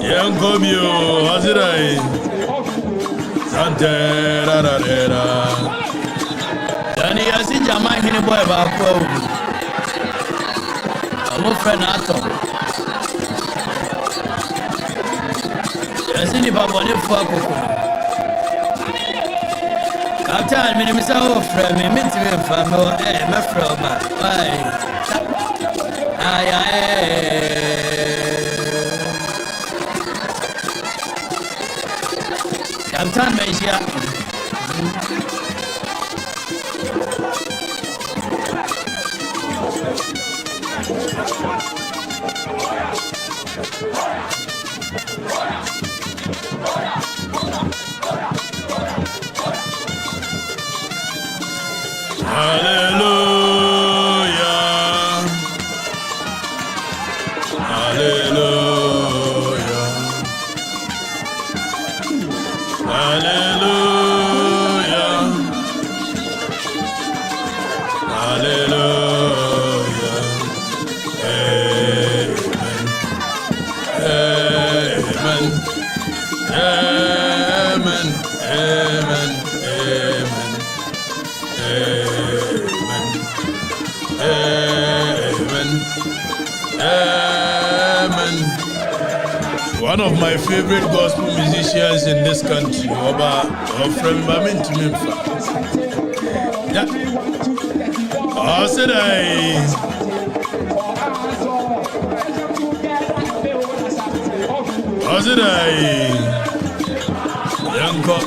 Young Gomio, how's it? Santera. Danny, I see your mind in a boy about I'm a friend. I see the Baboni Kwaku. After I mean, Mr. Friend, me meant to be from my friend. Why? Captain Mesia. One of my favorite gospel musicians in this country, Oba, from Bamin to Memphis. Oh, said I. Oh, said I. Young cop.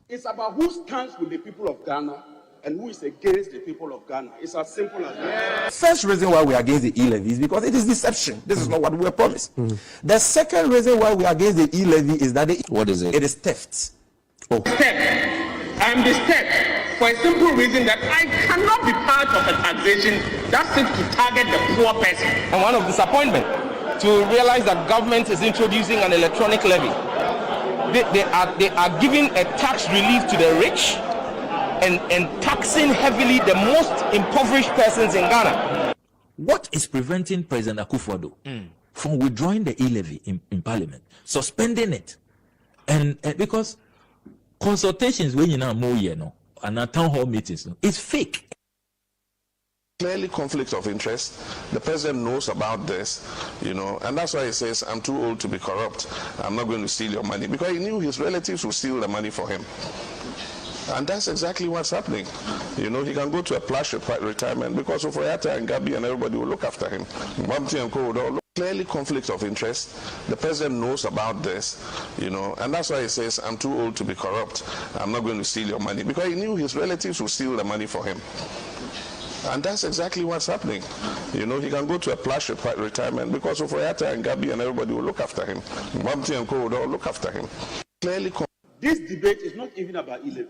It's about who stands with the people of Ghana and who is against the people of Ghana. It's as simple as that. First reason why we are against the E-levy is because it is deception. This is not what we were promised. The second reason why we are against the E-levy is that what is it? It is theft. Oh. Theft. I am the theft for a simple reason that I cannot be part of a taxation that seeks to target the poor person. And one of disappointment to realize that government is introducing an electronic levy. They are giving a tax relief to the rich and taxing heavily the most impoverished persons in Ghana. What is preventing President Afutuo from withdrawing the E-levy in Parliament, suspending it? And because consultations when you know more and our town hall meetings, it's fake. Clearly conflict of interest. The president knows about this, and that's why he says, I'm too old to be corrupt. I'm not going to steal your money, because he knew his relatives would steal the money for him. And that's exactly what's happening. He can go to a plush retirement because of Oyata and Gabi and everybody will look after him. Bumpty and Co would all look. Clearly conflict of interest. The president knows about this, and that's why he says, I'm too old to be corrupt. I'm not going to steal your money, because he knew his relatives would steal the money for him. And that's exactly what's happening. You know, he can go to a plush retirement because of Oyata and Gabi and everybody will look after him. Mamti and Co will all look after him. Clearly, this debate is not even about E-levy.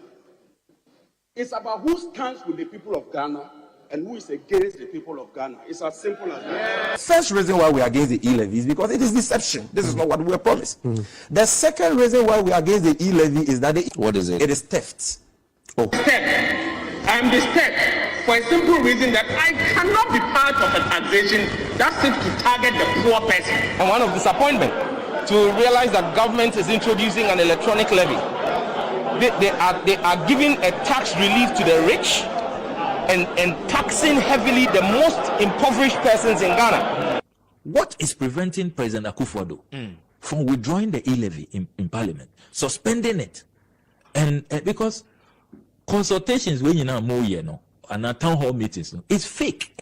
It's about who stands with the people of Ghana and who is against the people of Ghana. It's as simple as that. First reason why we are against the E-levy is because it is deception. This is not what we were promised. The second reason why we are against the E-levy is that what is it? It is theft. I'm disturbed for a simple reason that I cannot be part of a taxation that seeks to target the poor person. And one of disappointment to realize that government is introducing an electronic levy. They are giving a tax relief to the rich and taxing heavily the most impoverished persons in Ghana. What is preventing President Akufo-Addo from withdrawing the E-levy in Parliament, suspending it, and because consultations when you know more and our town hall meetings, it's fake.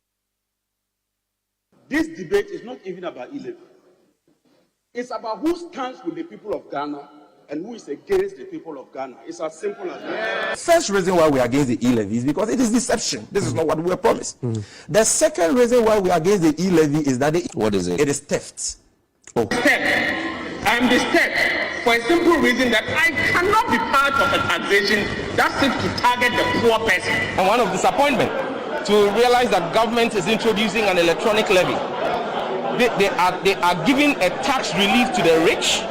This debate is not even about E-levy. It's about who stands with the people of Ghana and who is against the people of Ghana. It's as simple as that. First reason why we are against the E-levy is because it is deception. This is not what we were promised. The second reason why we are against the E-levy is that what is it? It is theft. I'm disturbed for a simple reason that I cannot be part of a taxation that seeks to target the poor person. And one of disappointment to realize that government is introducing an electronic levy. They are giving a tax relief to the rich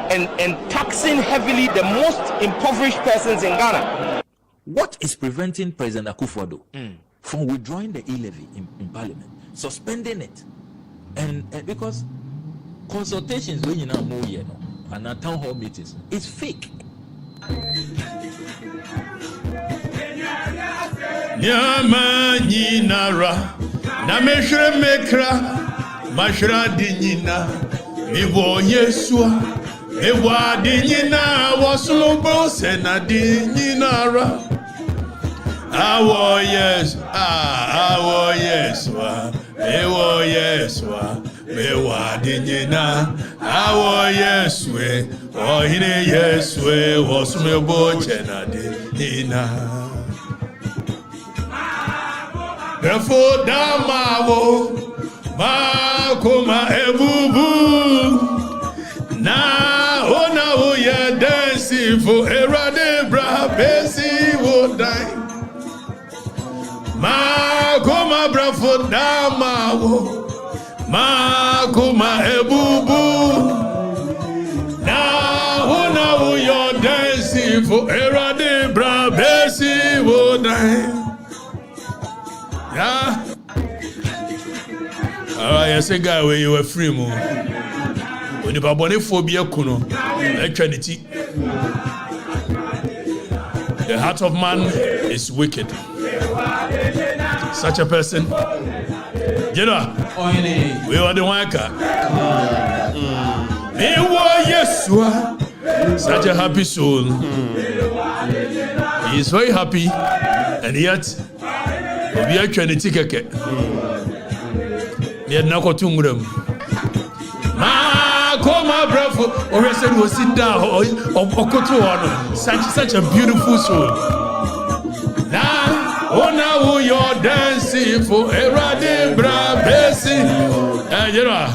and taxing heavily the most impoverished persons in Ghana. What is preventing President Akufo-Addo from withdrawing the E-levy in Parliament, suspending it, and because consultations when you know more and our town hall meetings, it's fake. Nyama nyinara na meshre mekra mashra dinyina miwo yesua ewa dinyina wasulubo sena dinyinara awo yes awo yesua ewo yesua mewa dinyina awo yesue ohine yesue wasulubo sena dinyina Grafo damawo makoma ebubu na ona oye dance for erade bra besi wo dai makoma brafo damawo makoma ebubu na ona oye dance for erade bra besi wo dai. Yeah. Alright, I say guy where you were free mo. When you babone phobia kuno, eternity. The heart of man is wicked. Such a person. You know, we are the wanker. Yesua. Such a happy soul. He is very happy, and yet we are trying to take a cat. They are not going to move. Ma, come on, bravo. Or I said, we'll sit down. Or such a beautiful soul. Now, oh, now you're dancing for Erade Brabesi. You know,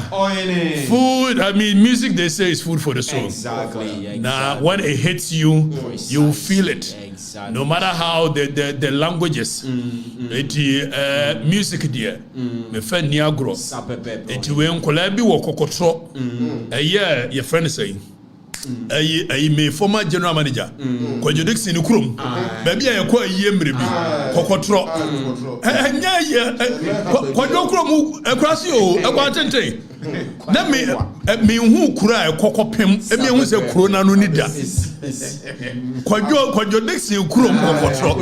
food, I mean, music, they say, is food for the soul. Exactly. Now, when it hits you, you feel it. No matter how the languages, music dear, me friend Niagro, it when Kolabi or Kokotro, a year, your friend is saying. A former general manager, Kwadwo in Ukrum, baby, I acquire Yemri, Kokotro, and yeah, Kwadwo across you, a quantity. Let me who cry Kokopim, and me who say Corona Nunida. Kwadwo in Ukrum, Kokotro,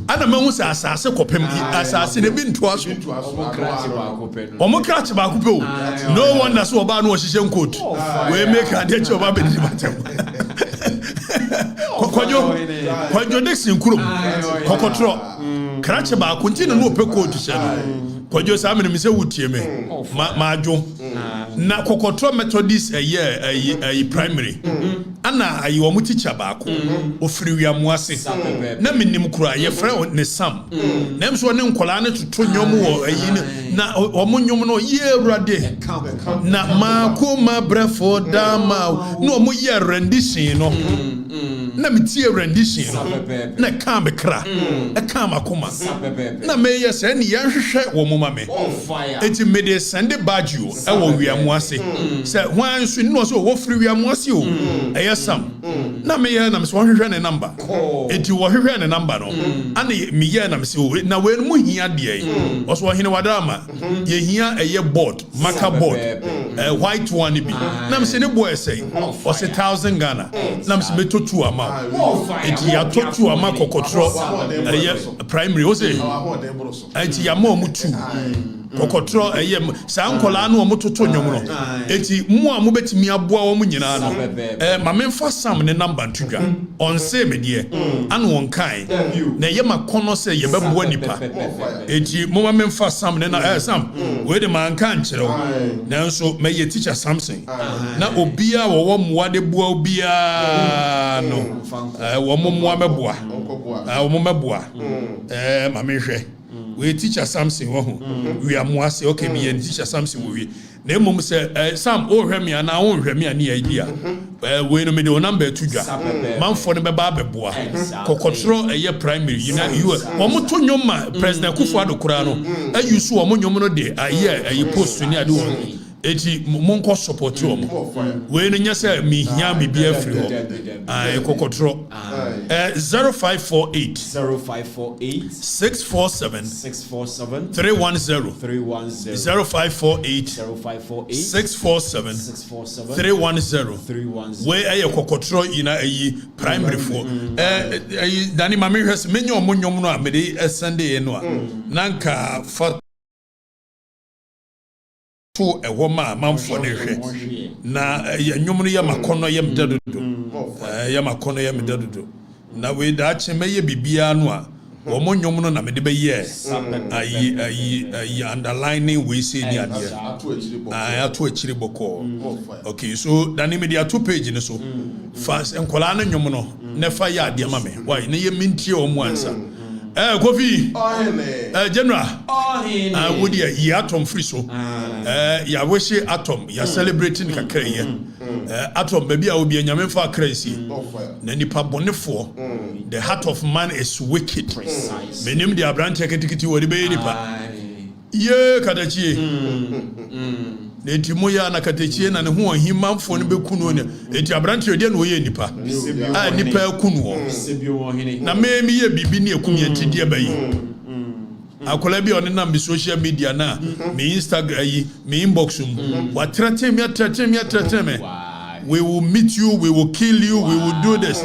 and a man who says Assassin, assassin, been to us. Omokrach Bakupo, no one that's what Ban was his coat. We make a ditch of Abin. Kwadwo in Ukrum, Kokotro, Krachaba, continue no peco to send. Kwadwo Simon, Mr. Woutieme, Majo. Na Kokotro Methodist a year, a primary. And ana ayi wo teacher baako ofiri wiamuase na menim kura ye frɛ ne Sam na mso ne nkola ne toto nyom wo ayi na omo nyom no ye awurade na makoma brefo dama no omo ye rendition no na metie rendition na ka bekra e ka makoma na me ye se ne yanhwehwɛ wo moma me enti me de sende badge o e wo wiamuase se hwan so no so wo free wiamuase o e Sam na me ye na me so hwehwɛ ne number enti wo hwehwɛ ne number no ana me ye na me se na we mu hia de yi o so hene wadama ye hia eye board marker board white one bi na me se ne boy say o se 1000 Ghana na me se metotu ama enti ya totu ama kokotro eye primary o say enti ya mo mu 2 kokotro eye sa nkola no mo toto nyom no enti mo a mo betimi aboa wo nyina no ma memfa Sam ne number ntudwa on say me de an won kan na ye makono say ye beboa nipa enti mo ma memfa Sam ne na Sam we de man kan kire wo na nso me ye teacher Samson na obia wo moa de boa obia no wo mo moa meboa wo mo meboa ma mehwe we teacher Samson wo ho we amuase okay me ye teacher Samson wo we na emom say Sam o hwɛ me ana o hwɛ me ani idea we no me de number tudwa manfo ne beba beboa kokotro eye primary you wo mo to nyoma president Akufo-Addo kura no ayusu wo mo nyom no de aye post ni ade wo eti monko support wo mo we no nya say me hia me bia free ho kokotro 0548 647 310 0548 647 310 we aye kokotro ina ayi primary for dani mama hwes menyo mo nyom no a me de Sunday no a nanka fa to a woman manfo ne hwe na nyom no ye makono ye mdadodo ye makono ye mdadodo na we da chemeye bibia no a wo mo nyom no na me de be ye ayi underlining we say ni ade ato akiri boko okay so dani me dia 2 page ni so fast enkola na nyom no ne fa ya ade ma me why ne ye mintie o mo ansa Kofi General would ye atom free so ya wish atom ya celebrating kakra ye atom baby I will be nyame fa crazy na nipa bonefo the heart of man is wicked menim dia branch ketikiti wodi be nipa ye Okatakyie neti moya na Okatakyie na ne ho ahimamfo ne bekunu ne eti abrante odi na oye nipa nipa ekunu na memi ye bibi ne ekumi antidi abayi akola bi on na social media na me Instagram yi me inbox wa threaten me we will meet you, we will kill you, we will do this.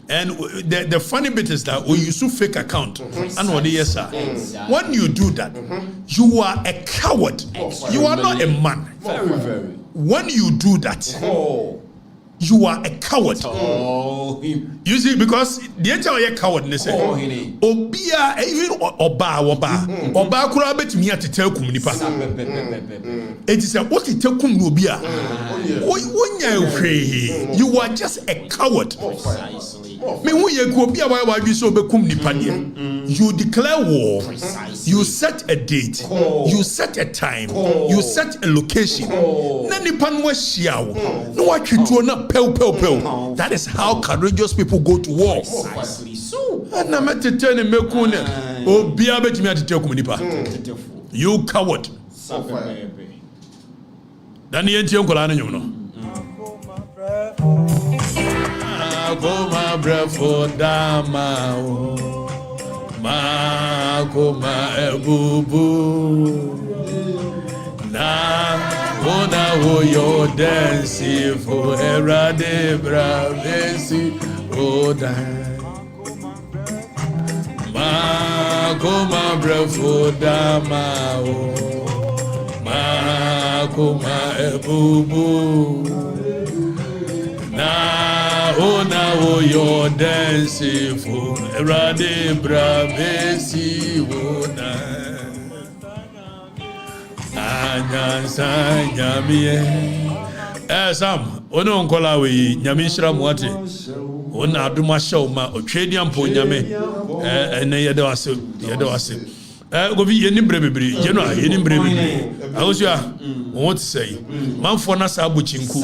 And the funny bit is that when you use fake account, and what yes sir, when you do that, you are a coward. You are not a man. Very. When you do that, you are a coward. You see, because the entire cowardness. Obia even oba kura betimi atete kum nipa. It is a what it kum no obia. You are just a coward. Me who ye ko bia why we so be kum nipa de. You declare war. You set a date. You set a time. You set a location. Na nipa no hia wo. No watwituo na pew. That is how courageous people go to war. Precisely so. Na metete ne mekune obia betimi atete kum nipa. You coward. Dan ye ntie nkola na nyom no. Koma brefo dama ma koma ebubu na ona wo yo dance for erade bravesi oda ma koma brefo dama ma koma ebubu na ona wo yo dance for erade bravesi oda Nkansah nyamie Sam, ono nkola we nyame nhira mu ate. Ona adoma hye ma otwedi ampo nyame ene yede wase. Go bi yeni brebebri, jeno yeni brebebri. Awosua, what to say? Manfo na sa abuchinku.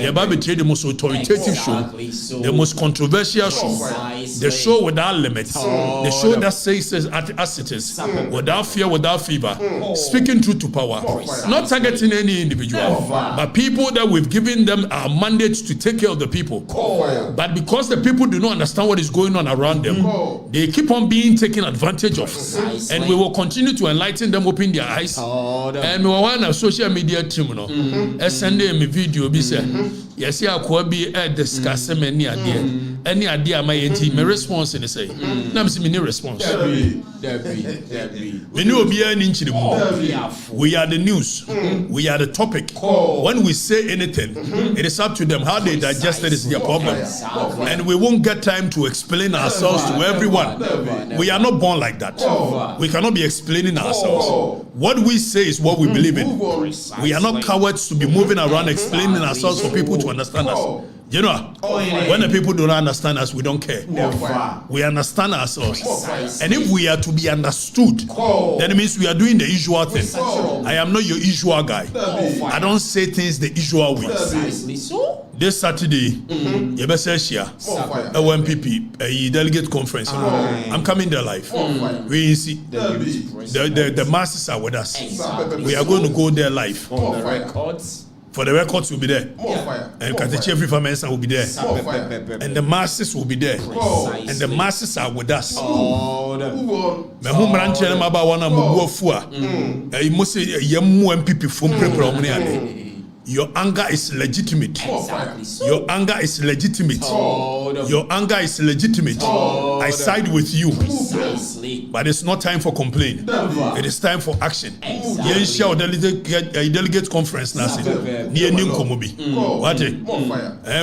Ye ba be the most authoritative show, the most controversial show, the show without limits, the show that says as it is, without fear, without favor, speaking truth to power, not targeting any individual, but people that we've given them our mandate to take care of the people. But because the people do not understand what is going on around them, they keep on being taken advantage of, and we will continue to enlighten them, open their eyes. And we want a social media team, no. Send them a video, be said. Yes, I could be discuss any idea. Any idea, my response in the say. Nam see me response. We know be an inch in the moon. We are the news. We are the topic. When we say anything, it is up to them how they digest it is their problem. And we won't get time to explain ourselves to everyone. We are not born like that. We cannot be explaining ourselves. What we say is what we believe in. We are not cowards to be moving around explaining ourselves for people to understand us. You know, when the people don't understand us, we don't care. We understand ourselves. And if we are to be understood, then it means we are doing the usual thing. I am not your usual guy. I don't say things the usual way. This Saturday, MPP, a delegate conference. I'm coming there live. We see the masses are with us. We are going to go there live. For the records will be there. And Okatakyie Afrifa Mensa will be there. And the masses will be there. And the masses are with us. Your anger is legitimate. Your anger is legitimate. Your anger is legitimate. I side with you. But it's not time for complaint. It is time for action. Delegate conference now.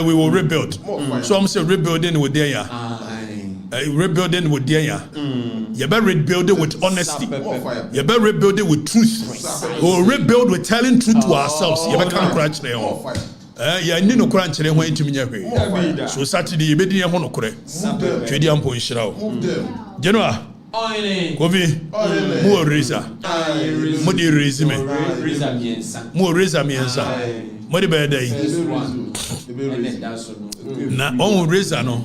We will rebuild. So I'm saying rebuilding with there. Rebuilding with there. You better rebuild it with honesty. You better rebuild it with truth. We will rebuild with telling truth to ourselves. You better come crunch there. Yeah, need no crunch there when to me. So Saturday, you better no crunch. Trade am point shroud. Genoa. Kofi, more razor. Modi razor me. More razor me answer. Modi bad na on razor no.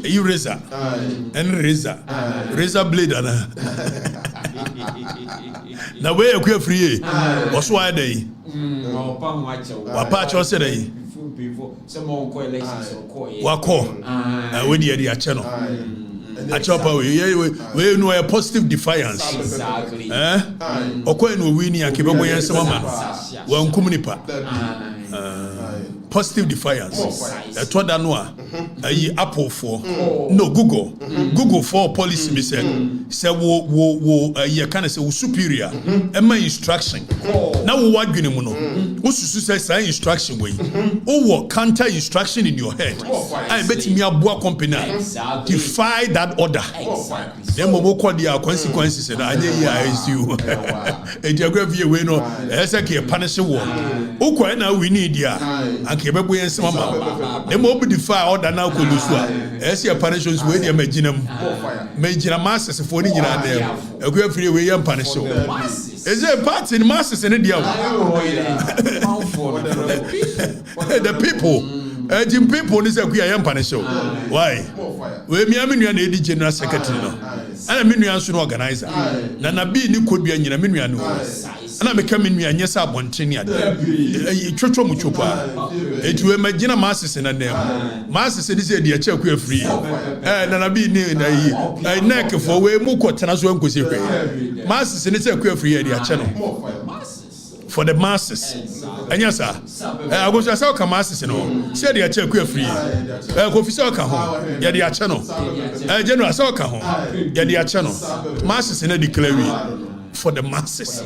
You razor. And razor blade na. Na we you free. What's why day? Wapa cho say day. Wako. We dey channel. We know a positive defiance. Exactly. Okwe no wini akebe boyen sama wan kumunipa. Positive defiance. That no ayi Apple for no Google for policy be said wo you can say superior my instruction now wo wadwene mu no wo susu say instruction way wo counter instruction in your head I bet me aboa company defy that order then mo call the consequences that I is you e geography we no ese ke punish wo wo na we need ya anke bebo yen sama then mo be defy order na ko lusu a ese punishments we dey magina masses for ni nyina dem akwa free we yen punish wo is a part in masses in the people Jim people is a queer young panisho. Why? We me aminu na edi general secretary no. Ana minu anso no organizer. Na na bi ni could be anyina minu anu. Ana me ka minu anya sa abontene ade. Twotwo mu twopa. Etu we magina masses na dem. Masses ni say de cha kwa free. Na na bi ni na yi. Neck for we mu ko tena so ankosi hwe. Masses ni say kwa free de a che no. For the masses. And yes, sir. I go to sell masses, you know. Say the check free. Officer Caho, yeah, the channel. General Socaho, yeah, the channel. Masses in a declare for the masses.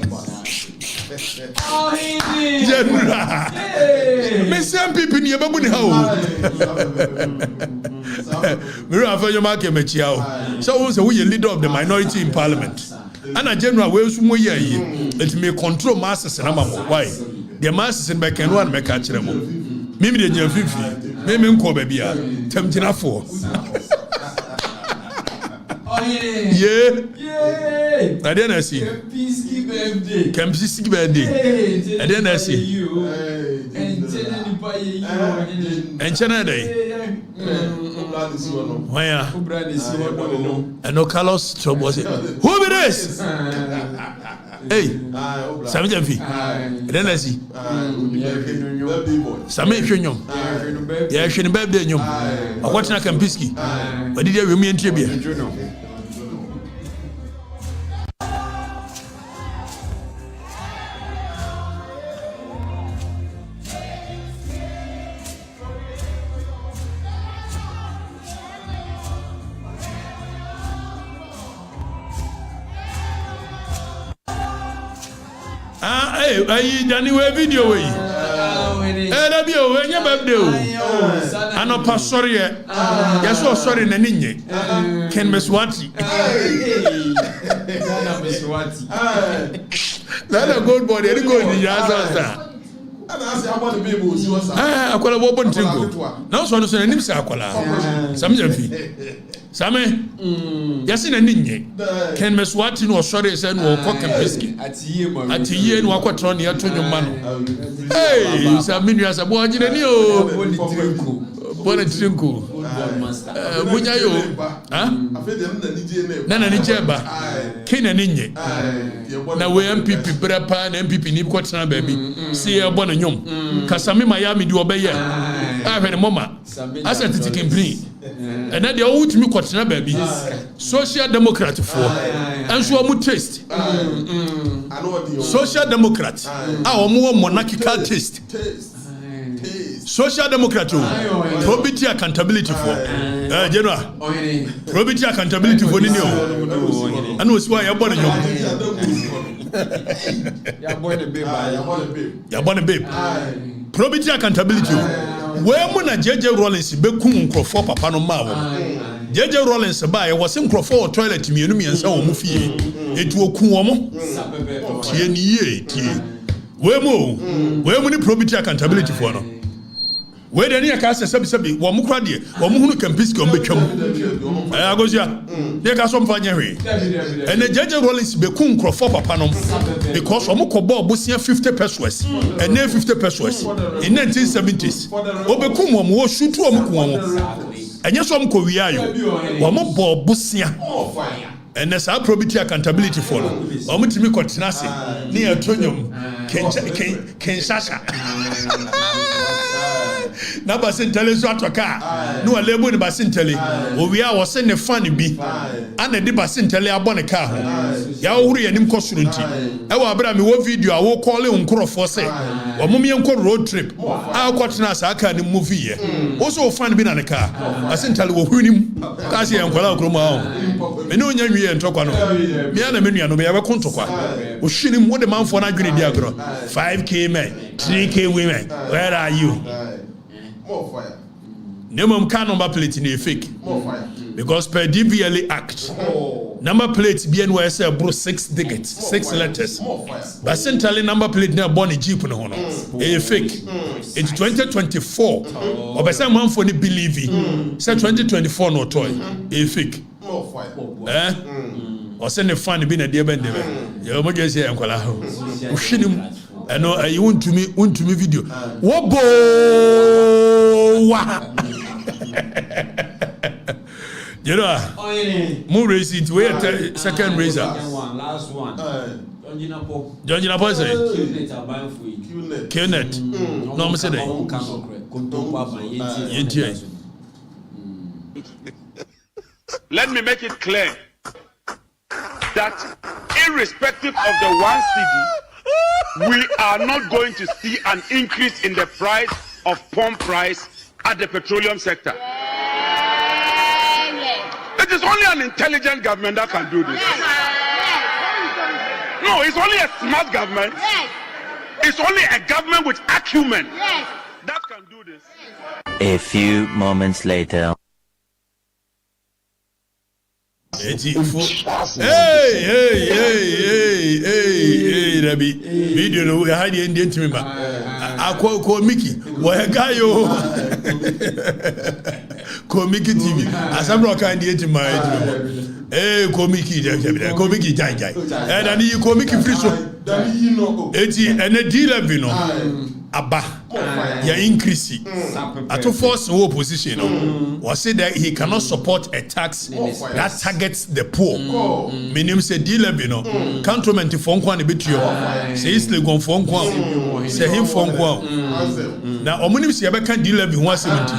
General. Some people in your baby how. We are your market, Mechiao. So we are leader of the minority in parliament. And a general way some way it may control masses and why the masses in back and one may catch them. Mimi de nya fifi. Mimi nko ba bia. Tam gina fo. Yeah. I didn't see. Kempinski birthday. Kempinski birthday. I didn't see. And China Day. Where? And no Carlos trouble was it? Who it is? Hey, Sammy Jeffy. Then I see. Sammy Finyum. Yeah, she in birthday. I watch na Kempinski. But did you remain tribute? Hey, Danny, we video we. That be o, enya birthday o. Anopa sorry e. Yes, so sorry na ninye. Ken Meswati. Ghana Meswati. That a good body, any good in Yaza. Akwala wo bon tingo. Na so no so na nim se akwala. Sam Jafi. Same. Yasi na ninye. Ken Meswati no sorry say no ko Kempinski. Atiye no akwatro ne yato nyoma no. Hey, Saminu asabo agine ni o. Boni trinko. Bunya yo. Ha? Na nije ba. Ken na ninye. Na we MPP brapa na MPP ni ko tena ba bi. Si e bo na nyom. Kasame Miami di obeye. A hwe ne mama. Asset tikimpri. And then they all to me kwatena ba bi. Social Democrat for. Enso mu taste. Social Democrat. Omo monarchical taste. Social Democrat, probity accountability for General. Probity accountability for Nino. I know why you're born. You're born a babe. Probity accountability. Where Mona JJ Rollins be Nkrofo papa no ma wo. JJ Rollins ba was Nkrofo toilet me enu miensa wo mu fie. Etu oku wo mo. Tie ni ye tie. We mu ni probity accountability for no. We dey near ka sebi wo mu kra de wo mu hunu Kempinski on betwam. Agozia. Dey ka so mfa nya hwe. And JJ Rollins be Nkrofo papa no because wo mu kobo obosia 50 pesos and 50 pesos in 1970s. Obekum wo mu wo shutu wo mu ku wo. Enye so mko wiayo. Wo mu bo obosia. And there's our probity accountability for them. Omutimi kotinase ni atonyom Kensasha. Na Basintale so atoka. No alebo ni Basintale. Owia wo se ne fan bi. Ana de Basintale abone ka ho. Ya ohuru yanim kosuru nti. E wo abra me wo video a wo call nkrofo se. Wo mum yenko road trip. A kotinase aka ni movie ye. Wo so fan bi na ne ka. Basintale wo hunim. Ka se yenkola okroma ho. Me no nya wie ntokwa no. Me ana menua no me ya be kontokwa. Wo hwinim wo de manfo na adwene di agro. 5k men, 3k women. Where are you? More fire. Name car number plate in a fake. More fire. Because per DVLA Act, number plate BNYS bro 6 digits, 6 letters. Basintale number plate na born a jeep no hono. A fake. It's 2024. Obesa man for ni believe. Say 2024 no toy. A fake. More fire. Or send a fan be na dear bend. You mo just say enkwala ho. Uhwinim. I know you want to me video. Wobo wa. You know, more racing to wait second razor. Last one. John Jinapo say. Kenneth. No, I'm saying. Let me make it clear that irrespective of the 1 cedi, we are not going to see an increase in the price of pump price at the petroleum sector. It is only an intelligent government that can do this. No, it's only a smart government. It's only a government with acumen that can do this. A few moments later. Hey, Rabbi. Video no we had the Indian to me. Komiki. Why guy yo? Komiki TV. Asabro kan di my Komiki jai. And I need Komiki free so. Eti and a E-levy no. Aba ya increase at force no opposition was say that he cannot support a tax that targets the poor. Meaning say E-levy no cantonment for nkwa na betuo say isle gon for nkwa say him for nkwa na omunim say be kan E-levy ho asementi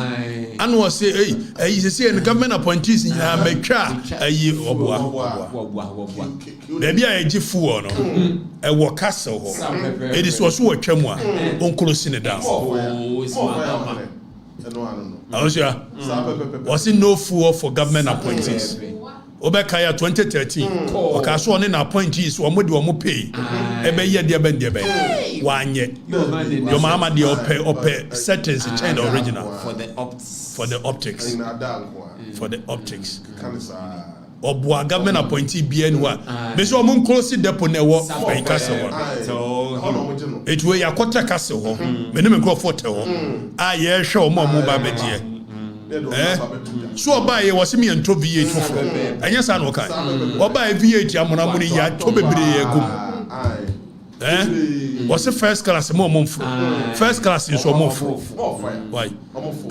and was say hey say the government appointees in America ayi oboa baby a egi fuo no e wo castle ho it is also wo twam a on close in down was it no fuel for government appointees Obekaya 2013 okaso on na appointees wo mo de wo mo pay e be ye de be wanye your mama de ope settings change the original for the optics Obwa government appointee BN1 be so mo close depot na wo ben castle it way yakota castle ho me no me go forte ho a ye hwe o mo ba beje so obaye was me ento V8 foforo anya sa no kan obaye V8 amona mo ni ya to bebre ye gum was the first class more first class in so more why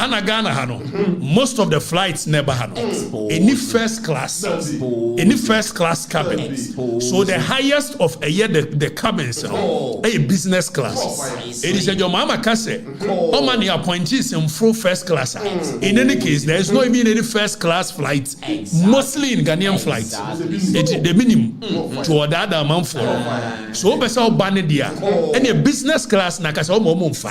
and Ghana hano most of the flights never had any first class cabin so the highest of a year the cabins a business class it is a your mama kase how many appointees in full first class in any case there is not even any first class flights mostly in Ghanaian flights it's the minimum to other amount for so besa ban dia and a business class na kasa omo mfa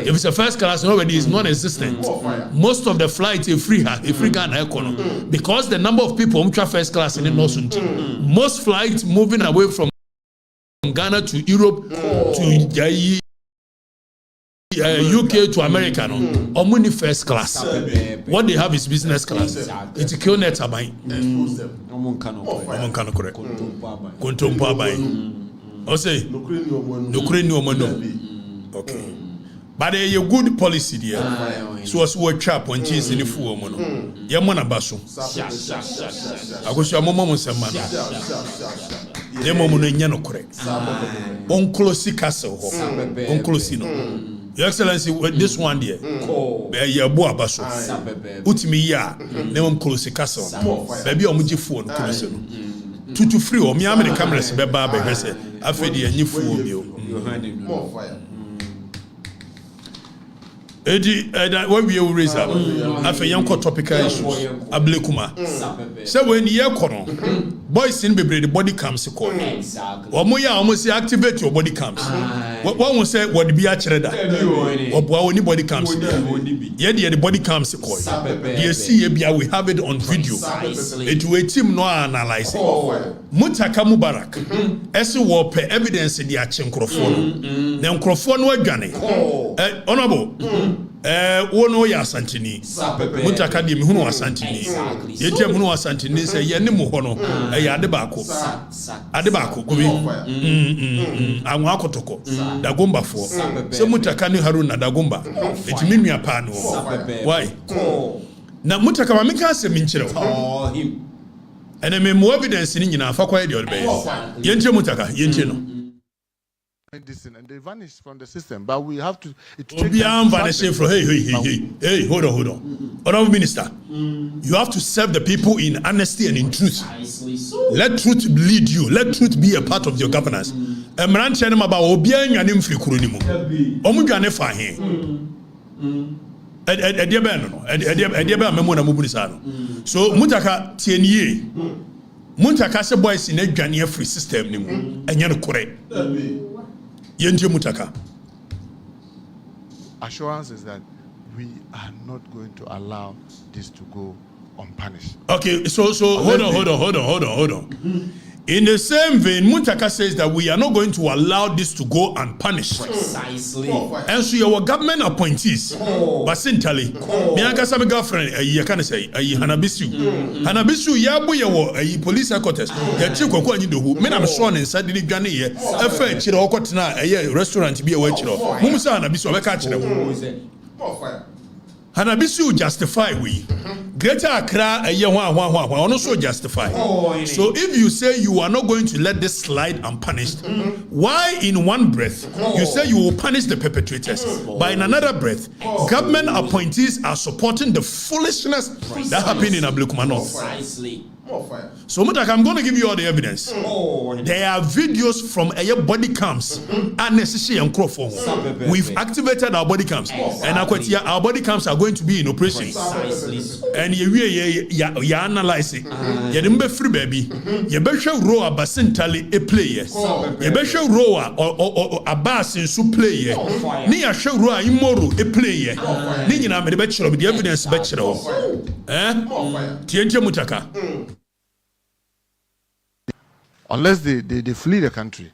if it's a first class already is non-existent most of the flights are free Ghana economy because the number of people who travel first class in the north most flights moving away from Ghana to Europe to UK to America no omuni first class what they have is business class it's kill net abai omon kano correct kontompo abai o say no kure ni omono okay but a good policy there so as we trap on cheese in the full mono ye mo na baso agosu amoma mo sema na ye mo no nya no correct on close castle ho on close no Your Excellency, this one there, be bo abaso. Utimi ya, na mo close castle. Baby omuji phone close no. Tutu free o mi am the cameras be ba be hwese. Afedi anyi fuo bi o. More fire. Edi what we raise up afa yanko topical issues ablekuma say when ye kono boys in bebre the body cams call omo ya omo say activate your body cams what won say what be a kire da oboa oni body cams ye the body cams call ye see ye bia we have it on video it we team no analyze mutaka mubarak ese wo pe evidence di a chenkrofo no the nkrofo no adwane honorable wono ya santini mutaka di mehunu asantini yetia mehunu asantini se ye ne mu ho no ya ade baako ko bi anwa akotoko dagomba fo se mutaka ni haruna dagomba etimi nua pa no why na mutaka ma meka se minkyere him ene me mo evidence ni nyina fa kwa e de odbe yentie mutaka yentie no this and they vanish from the system, but we have to vanish from hey hold on honorable minister you have to serve the people in honesty and in truth let truth lead you let truth be a part of your governance emran chene maba obia nwane mfiri kuro ni mu omudwane fa he edie be no edie be amemo na mubuni sa no so mutaka tienie mutaka se boys in adwane free system ni mu enye no kore yenje mutaka assurance is that we are not going to allow this to go unpunished. Okay, so hold on. In the same vein, Muntaka says that we are not going to allow this to go unpunished. Precisely. And so your government appointees, Basintale, Nkansah my girlfriend, I can say, Hanabisu. Hanabisu, Yabu, your police headquarters, your chief Kwaku and who, men I'm sworn inside the Ghanaian, a fair chiro, a restaurant to be a waitress. Mumusa Hanabisu, I catch them. Hanabisu justify we. Greater Accra a year one also justify. So if you say you are not going to let this slide unpunished, why in one breath you say you will punish the perpetrators, but in another breath, government appointees are supporting the foolishness that happened in Ablekuma North. So Mutaka, I'm going to give you all the evidence. There are videos from air body cams and necessary and microphone. We've activated our body cams, and our body cams are going to be in operation. And you analyze it. You remember free baby. You better row a Basintale a player. You better row a bass in su player. Ni a show row immoral a player. Ni na me the bachelor with the evidence bachelor. Tienje Mutaka. Unless they flee the country.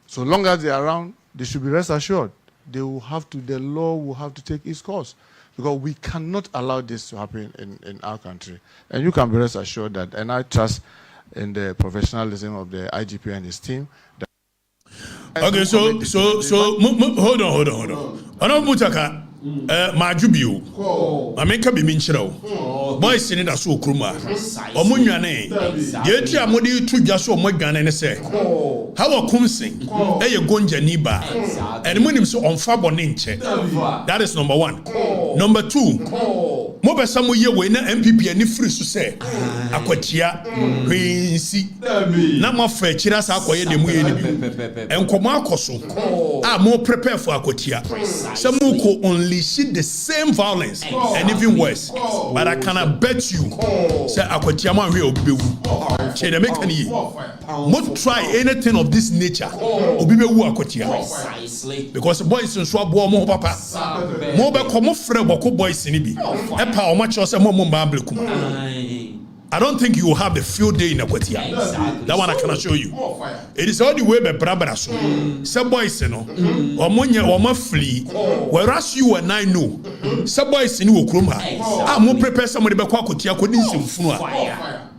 So long as they are around, they should be rest assured. The law will have to take its course. Because we cannot allow this to happen in our country. And you can be rest assured that, and I trust in the professionalism of the IGP and his team. Okay, so hold on. Honorable Mutaka, Majubio, I make a minchero. Boys in it as so kruma. Omunyane, Yetia Modi to just so much Ghana and say, how a kumsing, a gonja niba, and when him so on Faboninche. That is number one. Number two, Moba some year when MPP and free to say, Aquatia, Rinsi, Nama Fetchiras Aqua de Muye, and Komakoso are more prepared for Aquatia. Some who only see the same violence and even worse. But I cannot bet you, say Aquatia will be. They make any. Not try anything of this nature. Because the boys in Swab more papa. More by come friend Boku boys in Ibi. Epa or much or some more I don't think you will have the field day in Akwatia. That one I cannot show you. It is all the way by Brabaraso. Some boys, you know, or Monya or Mafli, whereas you and I know. Some boys in Ukruma. I'm more prepared somebody by Kwakutia couldn't see Fua.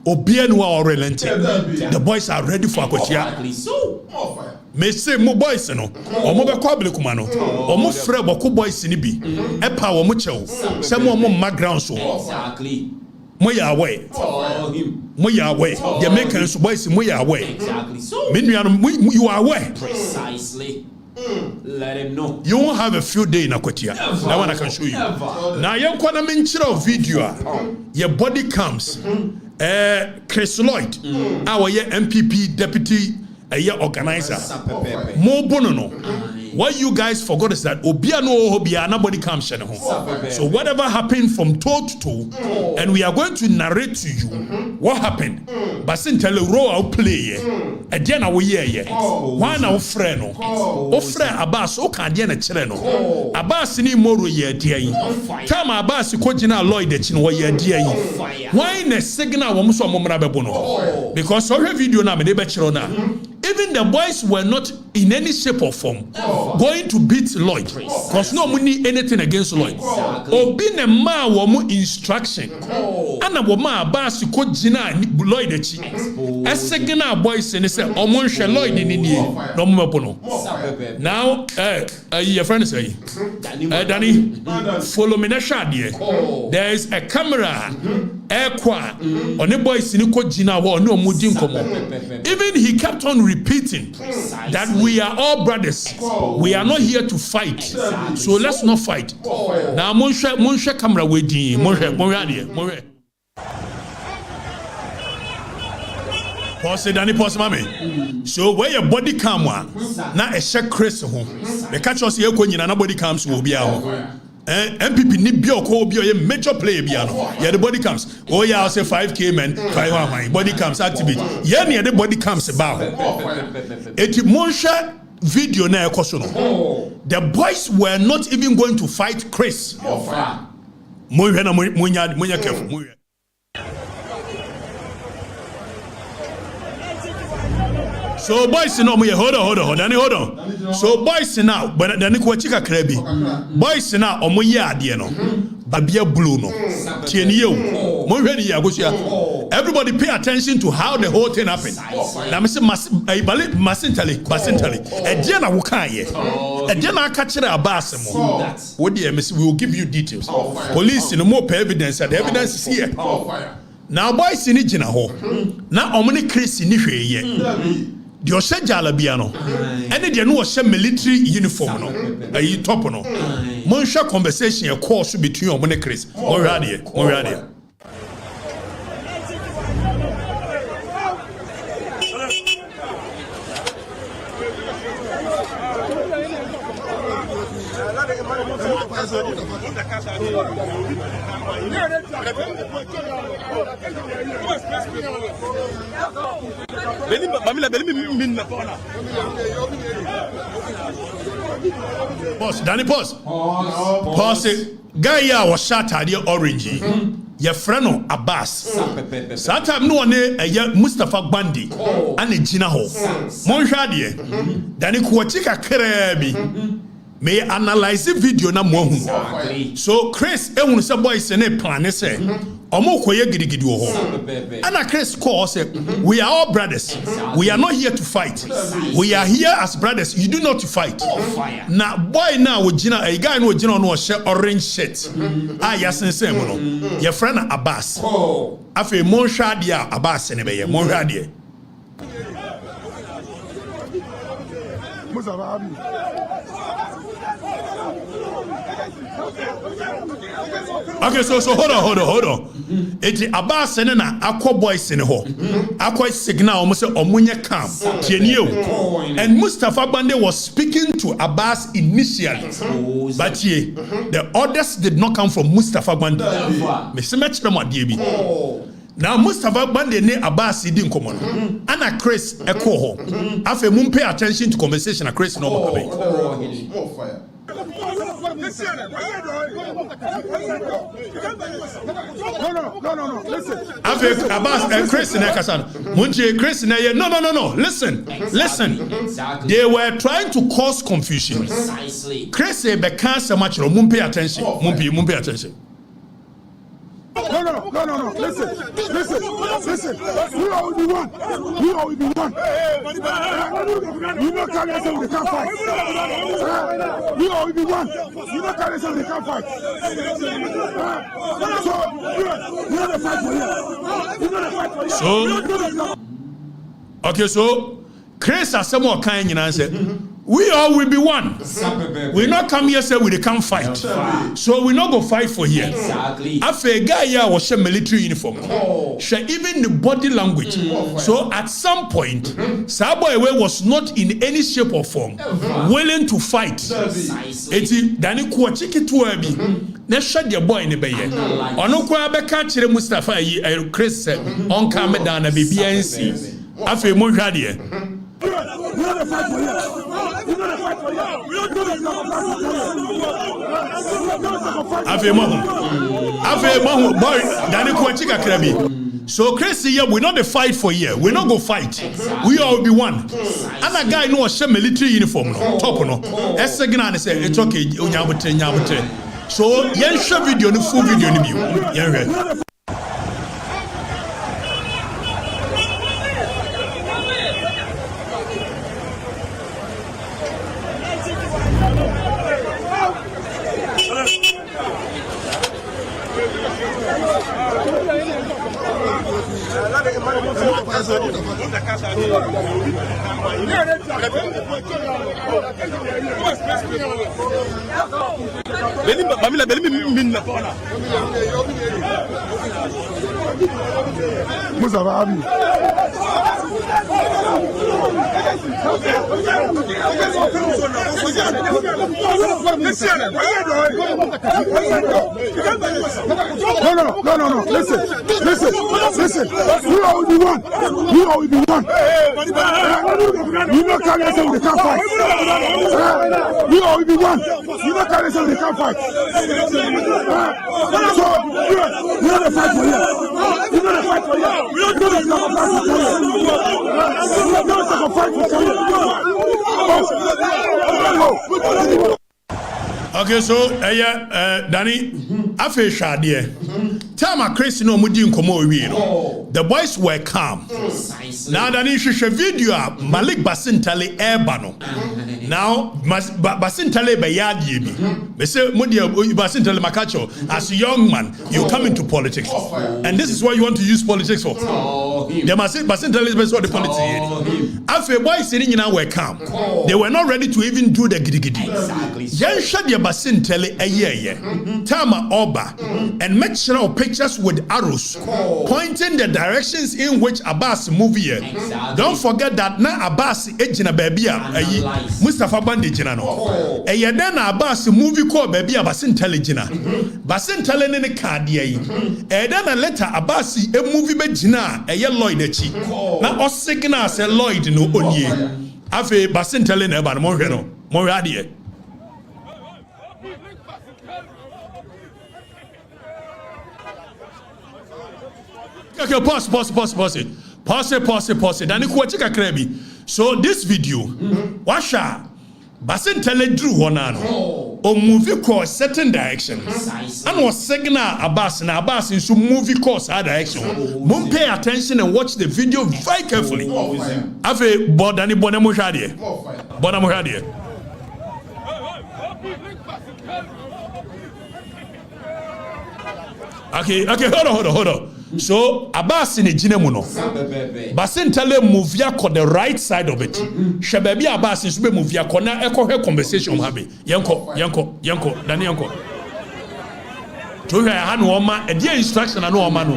Obianwa or relenting. The boys are ready for Akwatia. May say more boys, you know, or more Kwabekumano, or more Fred Boku boys in Ibi. Epa or Mucho. Some more Magraheb. Exactly. Moya away. The Americans boys moya away. Exactly. So you are away. Precisely. Let him know. You won't have a field day in Akwatia. That one I can show you. Now you kwana menchira video. Your body comes. Chris Lloyd, our MPP deputy organizer. More bonono. What you guys forgot is that nobody comes. So whatever happened from toe to toe, and we are going to narrate to you what happened. Basintale row play again our year. One our friend, Abbas, Okadiana Chileno, Abbas ni moro ye dear. Come Abbas, Kojina Lloyd, the Chinwa ye dear. Why in a signal Wamuso Momrabono? Because our video now, even the boys were not in any shape or form going to beat Lloyd, because no money anything against Lloyd. Or being a ma womu instruction, and a woman Abbas ko Gina Lloyd echi. A second boys and they say Omonche Lloyd in India. No more. Now, your friend say, Danny, follow me na shadie. There is a camera, airqua on the boys in ko Gina wa no mujin komo. Even he kept on repeating that we are all brothers. We are not here to fight. So let's not fight. Now, Monshe camera waiting. Monshe. Pause, Danny, pause, mommy. So where your body cam one, now a check Chris home. The catch us here when nobody comes will be out. MPP ni bio ko bio ye major player biano. Yeah, the body comes. Oh yeah, I'll say 5K men, 5 body comes activate. Yeah, near the body comes about. Eti Monshe video na ekosono. The boys were not even going to fight Chris. Monya careful. So boys no me hold on. So boys now but Danny Kwachika Krabi. Boys now omo ye ade no. Babia blue no. Tienio. Mo hwedi ya gosia. Everybody pay attention to how the whole thing happened. Na me say Basintale. E dia na wo kan ye. E dia na aka kire abas mo. Wo dey me we will give you details. Police no more evidence. The evidence is here. Now boys ni gina ho. Na omni Chris ni hwe ye. The Osha Jalabia no. Any the no Osha military uniform no. Ayi top no. Monsha conversation a course between omni Chris. Moradi. Boss, Danny Boss. Boss, guy ya was shot at the orange. Your friend Abbas. Satam no one a Mustafa Bandi and a Gina Ho. Monshadie. Danny Kwachika Krebi. May analyze the video na mo hu. So Chris e hu say boys ne plan say omo koye gidigidi wo ho. Ana Chris call say we are all brothers. We are not here to fight. We are here as brothers. You do not to fight. Na boy now we gina a guy no gina no share orange shirt. Ah yasense mo no. Your friend Abbas. Afi mo hwa dia Abbas ne be ye mo hwa dia. Okay, so hold on. It's Abbas and Aqua boys in the hall. Aqua signal almost a omunya camp. And Mustafa Bande was speaking to Abbas initially. But the orders did not come from Mustafa Bande. Now Mustafa Bande ne Abbas didn't come on. Anna Chris echo ho. After moon pay attention to conversation Chris no more. No. Listen. Abbas and Chris in Nkansah. Munje Chris in No. Listen. Exactly. They were trying to cause confusion. Precisely. Chris be cancer much. Mun pay attention. Mun pay attention. No. Listen. We all be one. You know, carry us we can't fight. We all be one. You know, carry us we can't fight. So, you know the fight for you. Okay, so Chris has some more kind and answer. We all will be one. We not come here say we can't fight. So we not go fight for here. Exactly. After a guy here was a military uniform. Even the body language. So at some point, Saboewe was not in any shape or form willing to fight. Eti Dani Kwachiki tuabi. Ne shot your boy in the bay. Ono kwa beka chire Mustafa yi Chris on come down a BBNC. After mo hwade. We are the fight for you. Ave mahu boy Dani Kwachika Krabi. So crazy here we not the fight for here. We not go fight. We all be one. And a guy no share military uniform no top no. Esegina and say it's okay nyabute. So yen share video no full video ni bi. Yen hwe. No. Listen. We all be one. You know, carry us we can't fight. We all be one. You know, carry us we can't fight. So, you know the fight for you. We don't fight for Okay, so Danny, afe shade. Tama Chris no mudi nkomo owie no. The boys were calm. Now Danny hwehwe video Malik Basintale eba no. Now Basintale be yadie bi. Me say mudi Basintale makacho as a young man you come into politics. And this is what you want to use politics for. They must say Basintale is what the politics. Afe boys sitting in were calm. They were not ready to even do the gidigidi. Exactly. Basintale Tama Oba and make sure of pictures with arrows pointing the directions in which Abbas movie here. Exactly. Don't forget that now Abbas ejina baby Mustafa Bandi jina no. Then Abbas movie called baby Basintale jina. Basintale ne card ye. Then a letter Abbas a movie be jina Lloyd echi. Na osigna se Lloyd no onye. Afe Basintale ne ba no mo hwe no. Mo hwe ade. Okay, pause it. Then you check a crabby. So this video, Washa Basintale drew one or movie course certain direction. And was signal Abbas and Abbas in some movie course our direction. Mum pay attention and watch the video very carefully. Have a Bodani Bonamushadie. Okay, hold on. So Abbas in the Jinemuno. Basintale move ya ko the right side of it. Shebebi Abbas is be move ya ko na echo her conversation habi. Yanko, Dani yanko. To her hand woman, a dear instruction and no man.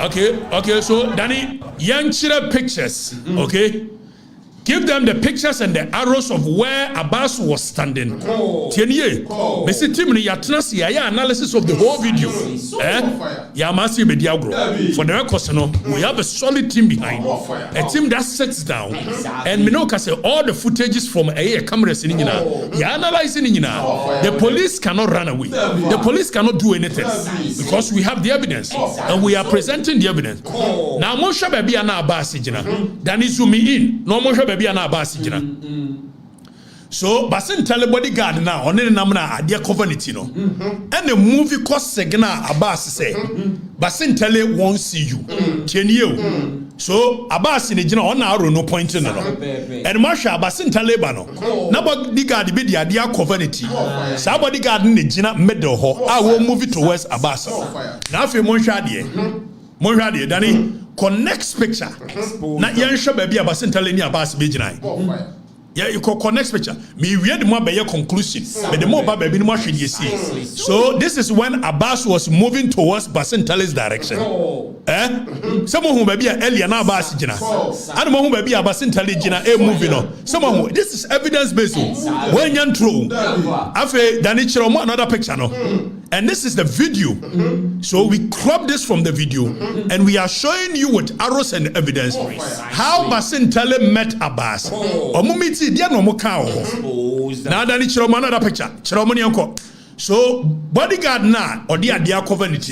Okay, so Danny, young children pictures, okay? Give them the pictures and the arrows of where Abbas was standing. Tienye, Mr. Timini, Yatnasi, analysis of the whole video. Yamasi Mediagro. For the record, we have a solid team behind. A team that sits down. And Minoka say all the footages from a cameras in Inina. You analyzing Inina. The police cannot run away. The police cannot do anything. Because we have the evidence. And we are presenting the evidence. Now, Mosha Baby and Abbas, then he zoom in. No Mosha Baby and Abbas. So Basintale bodyguard now on the namna adia covenant no. And the movie cost segna Abbas say Basintale won't see you. Tienye. So Abbas in the general on arrow no point in no. And Marsha Basintale bano. Na bodyguard be the adia covenant. So bodyguard in the general middle ho. I will move it towards Abbas. Now if you Monshadie Danny connect picture. Na yansha baby Basintale ni Abbas be jinai. Yeah, you can connect picture. Me read more by your conclusion, but the more baby more should you see. So this is when Abbas was moving towards Basintale's direction. Someone who maybe earlier now Abbas jina. And who maybe Basintale jina moving on. Someone who this is evidence based. When you're true, after Danichiro another picture no. And this is the video. So we crop this from the video and we are showing you with arrows and evidence how Basintale met Abbas. Now then it's another picture. So bodyguard now or the idea covenant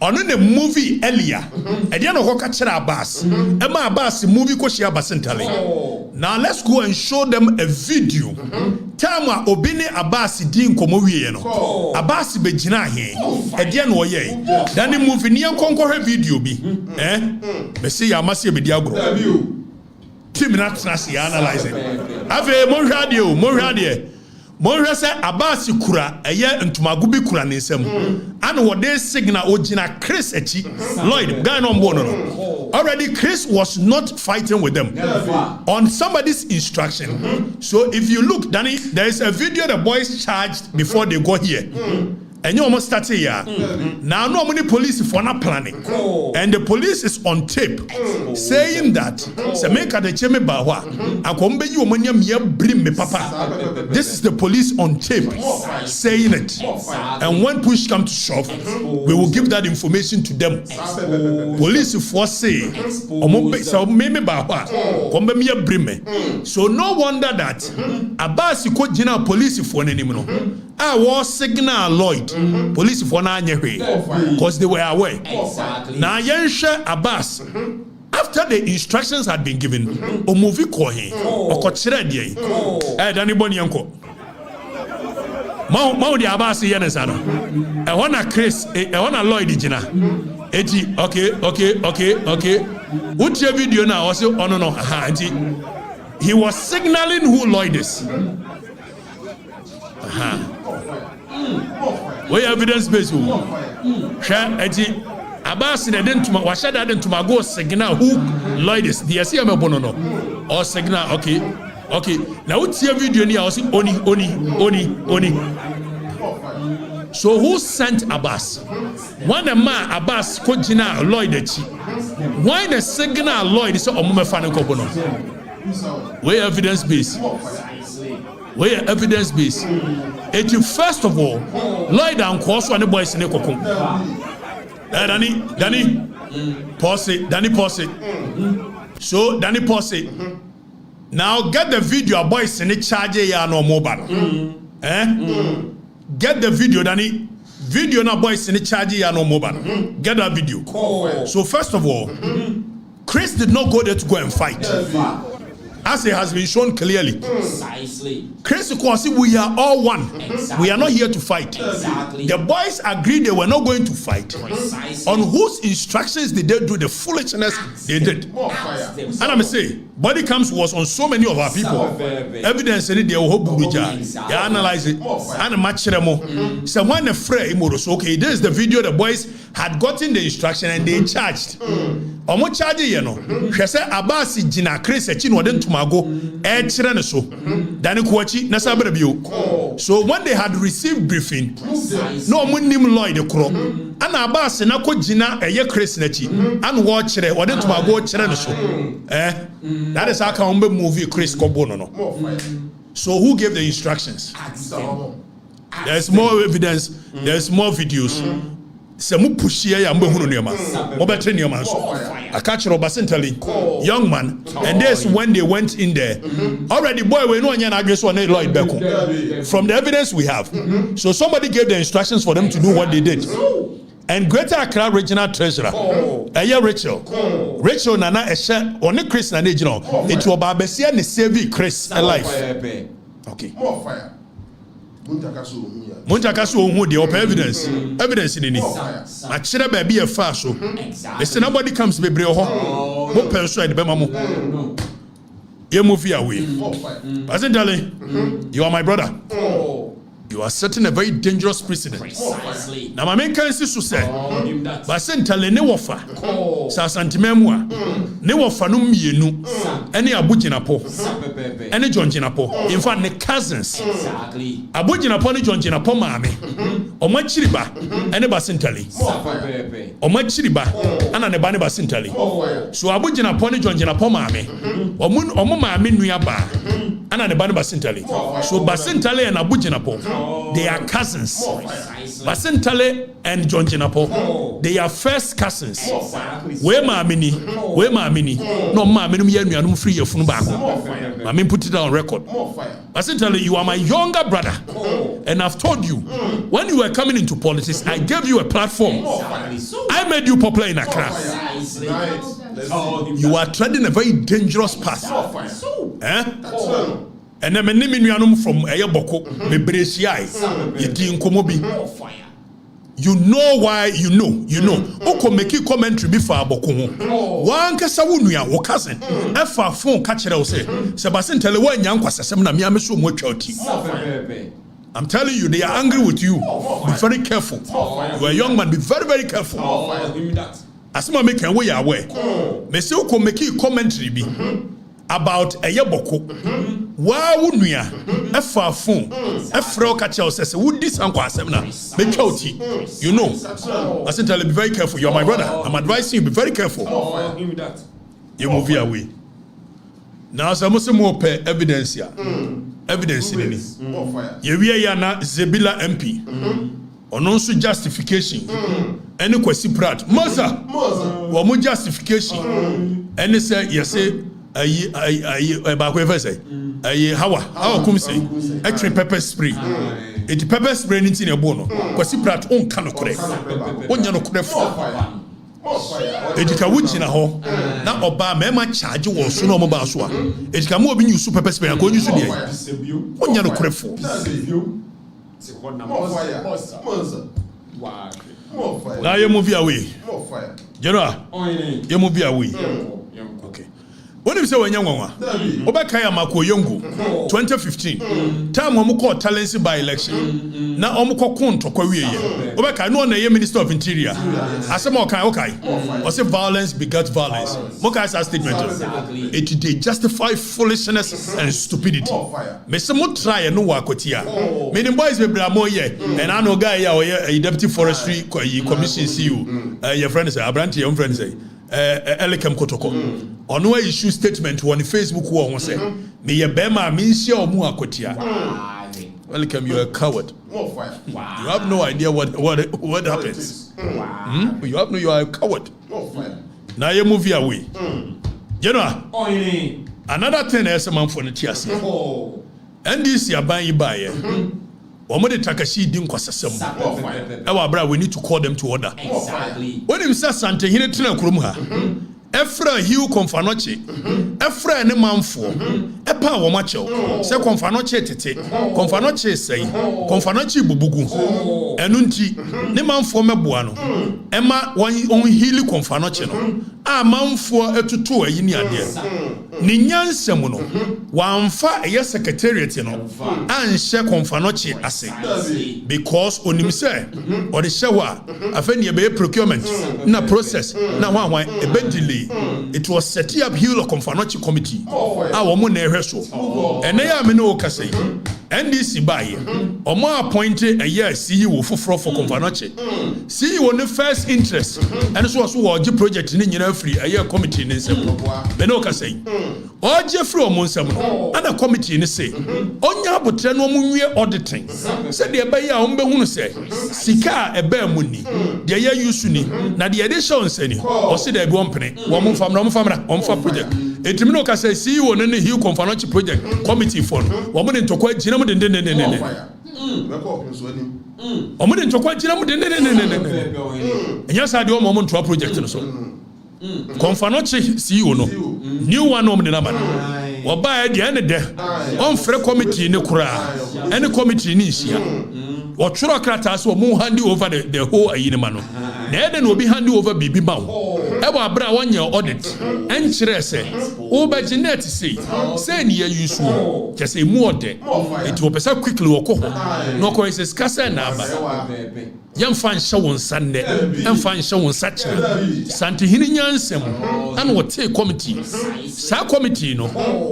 on the movie earlier and then Okatakyie Abbas Emma Abbas movie ko share Basintale. Now let's go and show them a video. Tama obini Abbas di nkomo wie no. Abbas be gina he. E dia no ye. Then the movie ni enkonko video bi. Me say ya mase be dia agro. Team not trust analyzing. Ave monhade. Monhwe say Abbas kura eye ntumagubi kura nsem. And what they signal ogina Chris echi. Lloyd guy no mbo no. Already Chris was not fighting with them. On somebody's instruction. So if you look, Danny, there is a video the boys charged before they go here. And you almost start here. Now, no many police for not planning. And the police is on tape saying that this is the police on tape saying it. And when push comes to shove, we will give that information to them. Police for say, so no wonder that Abbas could general police for an animal. I was signal Lloyd. Police for because they were aware. Now Yensha Abbas, after the instructions had been given, o movie ko he o ko kire die. Danny Boni yanko. Mau the abasi yenesa no. E wana Chris, e wana Lloyd jina. Eti okay. Uche video na was no aha enti. He was signaling who Lloyd is. Aha. Where evidence based who? Sha eti abasi na den tuma washada den tuma go signal who Lloyd is. The see me bono no. Or signal okay. Now what's your video ni also oni. So who sent Abbas? One man Abbas ko jina Lloyd echi. Why the signal Lloyd is omume fa ne ko bono? Where evidence based? It first of all, Lloyd and Kwaku and the boys in the kokon. Danny pause it. So Danny pause it. Now get the video boys in the charge ya no mobile. Get the video Danny. Video na boys in the charge ya no mobile. Get that video. So first of all, Chris did not go there to go and fight. As it has been shown clearly. Precisely. Chris Kwasi, we are all one. Exactly. We are not here to fight. Exactly. The boys agreed they were not going to fight. Precisely. On whose instructions did they do the foolishness they did? And I'm saying, body cams was on so many of our people. Evidence in it, they will they analyze it and match them. So when the fray modus, okay, this is the video the boys had gotten the instruction and they charged. Omo charge ye no. Hwe se Abasi jina Chris echi no den tumago e kire ne so. Dani ko achi na sabere bio. So when they had received briefing, no omo nim Lloyd kro. Ana Abasi na ko jina eye Chris na chi. An wo kire o den tumago kire ne so. That is how can we movie Chris ko bono no. So who gave the instructions? There's more evidence, there's more videos. Se mu pushie ya mbe hunu nioma mo betre nioma so akachiro Basintale young man and this when they went in there already boy we no anya na agreso na Lloyd Beko from the evidence we have. So somebody gave the instructions for them to do what they did. And Greater Accra Regional Treasurer Rachel nana ehye one Chris na ejino it will babesia ne save Chris alive. Okay, more fire. Muntakaso ohun the open evidence in ni a kire ba bi e fa so if nobody comes be bre ho mo penso e be mamo ye move away. Basintale, you are my brother. You are setting a very dangerous precedent. Precisely. Na ma men kan si so say Basintale ne wofa sa santimemu a ne wofa no mienu ene abuginapo ene jonjinapo in fact ne cousins. Exactly. Abuginapo ne jonjinapo maame omo chiriba ene Basintale omo chiriba ana ne ba ne Basintale. So abuginapo ne jonjinapo maame omo maame nua ba ana ne ba ne Basintale. So Basintale and abuginapo they are cousins. Basintale and John Jinapo, they are first cousins. Where mamini, no mamini, you are free of Funbako. I mean, put it on record. Basintale, you are my younger brother, and I've told you when you were coming into politics, I gave you a platform. I made you popular in Accra. You are treading a very dangerous path. And then many minyanum from Boku, Bebresiai, Yeti Nkomobi. You know why you know. Oko make you commentary before Boku. One Kasawunya, or cousin, Efa phone catcher say, Basintale one young Kwasasam na miamesu mochoti. I'm telling you, they are angry with you. Be very careful. You are a young man, be very, very careful. As my make way away. Mese Oko make you commentary be. About a Boku. Wow, Nuya, a far phone, a fro catcher says, would this uncle seminar make out? You know, I said, be very careful. You're my brother. I'm advising you, be very careful. You move your way. Now, some more evidence here. Evidence in it. You are na Zebila MP. On also justification. Any question, Pratt. Moza, one more justification. And they say, yes, say. Bakweva say how come say extra pepper spray it pepper spray in your bono kwasi prat on kan okre onya no kre fo edika wujina ho na oba mema charge wo so no mo ba so a edika mo obi use pepper spray ko use dey onya no kre fo Now you move away. General, you move away. Okay. When you say when young one, Obakaya Mako Yongo, 2015, time Omuko Talensi by election. Now Omuko Konto Korea. Obaka no na Minister of Interior. Asamo okay. Or say violence begat violence. Moka has a statement. It they justify foolishness and stupidity. Me some try no wakotia. Me the boys be bramo ye. And I know guy ya a deputy forestry commission CEO. Your friend say Abranti, your friend say. Elekem Kotoko. On where issue statement on Facebook who won say, me ye bema means your mu akotia. Welcome, you're a coward. You have no idea what happens. You have no, you are a coward. Now you move your way. General, another thing is a man for the TSC. And this year by Omode Takashi didn't kwasasem. We need to call them to order. Exactly. When him says Sante hine tena kurumha. Efra hiu konfanoche. Efra ne manfo. Epa wo macho. Se konfanoche tete. Konfanoche sei. Konfanoche bubugu. Enu nti ne manfo meboa no. Ema on hili konfanoche no. A manfo etutu ayi ni ade. Ni nyansem no. Wamfa eye secretariat no. Anhye konfanoche ase. Because onim se or the shower afeni ebe procurement na process na wan ebe delay. It was set up Hill of Confanochi Committee. Our money rehearsal. And they are no Casay. NDC by Oma appointed a year CEO for Confanochi. CEO on the first interest. And so was the project in the free a year committee in Benoka say. Or Jeffrey Monsam and a committee in the say. Onya Botano Munya auditing. Said the Abaya Umbe say. Sika a bear money. The year you suni. Now the addition sending or see the company. One family project. Etimino ka say CEO on the Hill Confanochi project committee fund. Woman in Tokwa Jinamo den. Omo den Tokwa Jinamo den. And yes, I do moment to a project so. Confanochi CEO no. New one on the number. Or by the end of the on free committee in the Kura. Any committee in Asia. Or Churokratas will move handy over the whole Ayinamano. Then will be handy over Bibi Bao. Ever bra 1 year audit. And say, oh, by Jeanette say near you so. Just a more day. It will pass quickly or coho. No coincidence, Cassa number. Young fan show on Sunday, and fan show on Saturday. Santi Hiniansem, and what take committee. Sa committee no,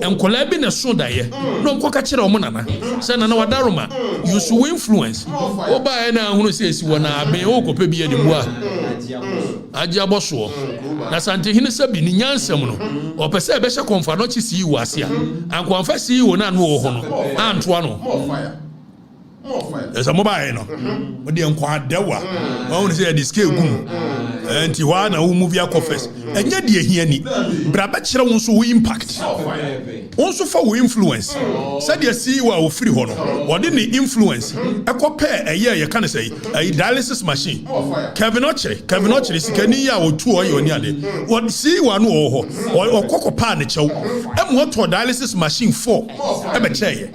and collabing a soda ye. No Okatakyie Monana. Sana no Daruma. You should influence. Oba ena who says you na be o ko pe bi edimwa. Ajaboso. Na Santi Hini se bi ni nyansem no. O pese be hye Confanochi si wu ase a. Ankonfa si wu na no ho no. Antoa no. There's a mobile no. But the Kwadwo. I want to say the scale gum. And Tiwana who move your coffers. And yet the hiani. Brabachira also impact. Also for influence. Said you see what free honor. Or didn't the influence? A compare a year you can say a dialysis machine. Kevin Oche is Kenya or 2 or nearly. What see one or cocoa panicho. And what for dialysis machine for? I'm chair.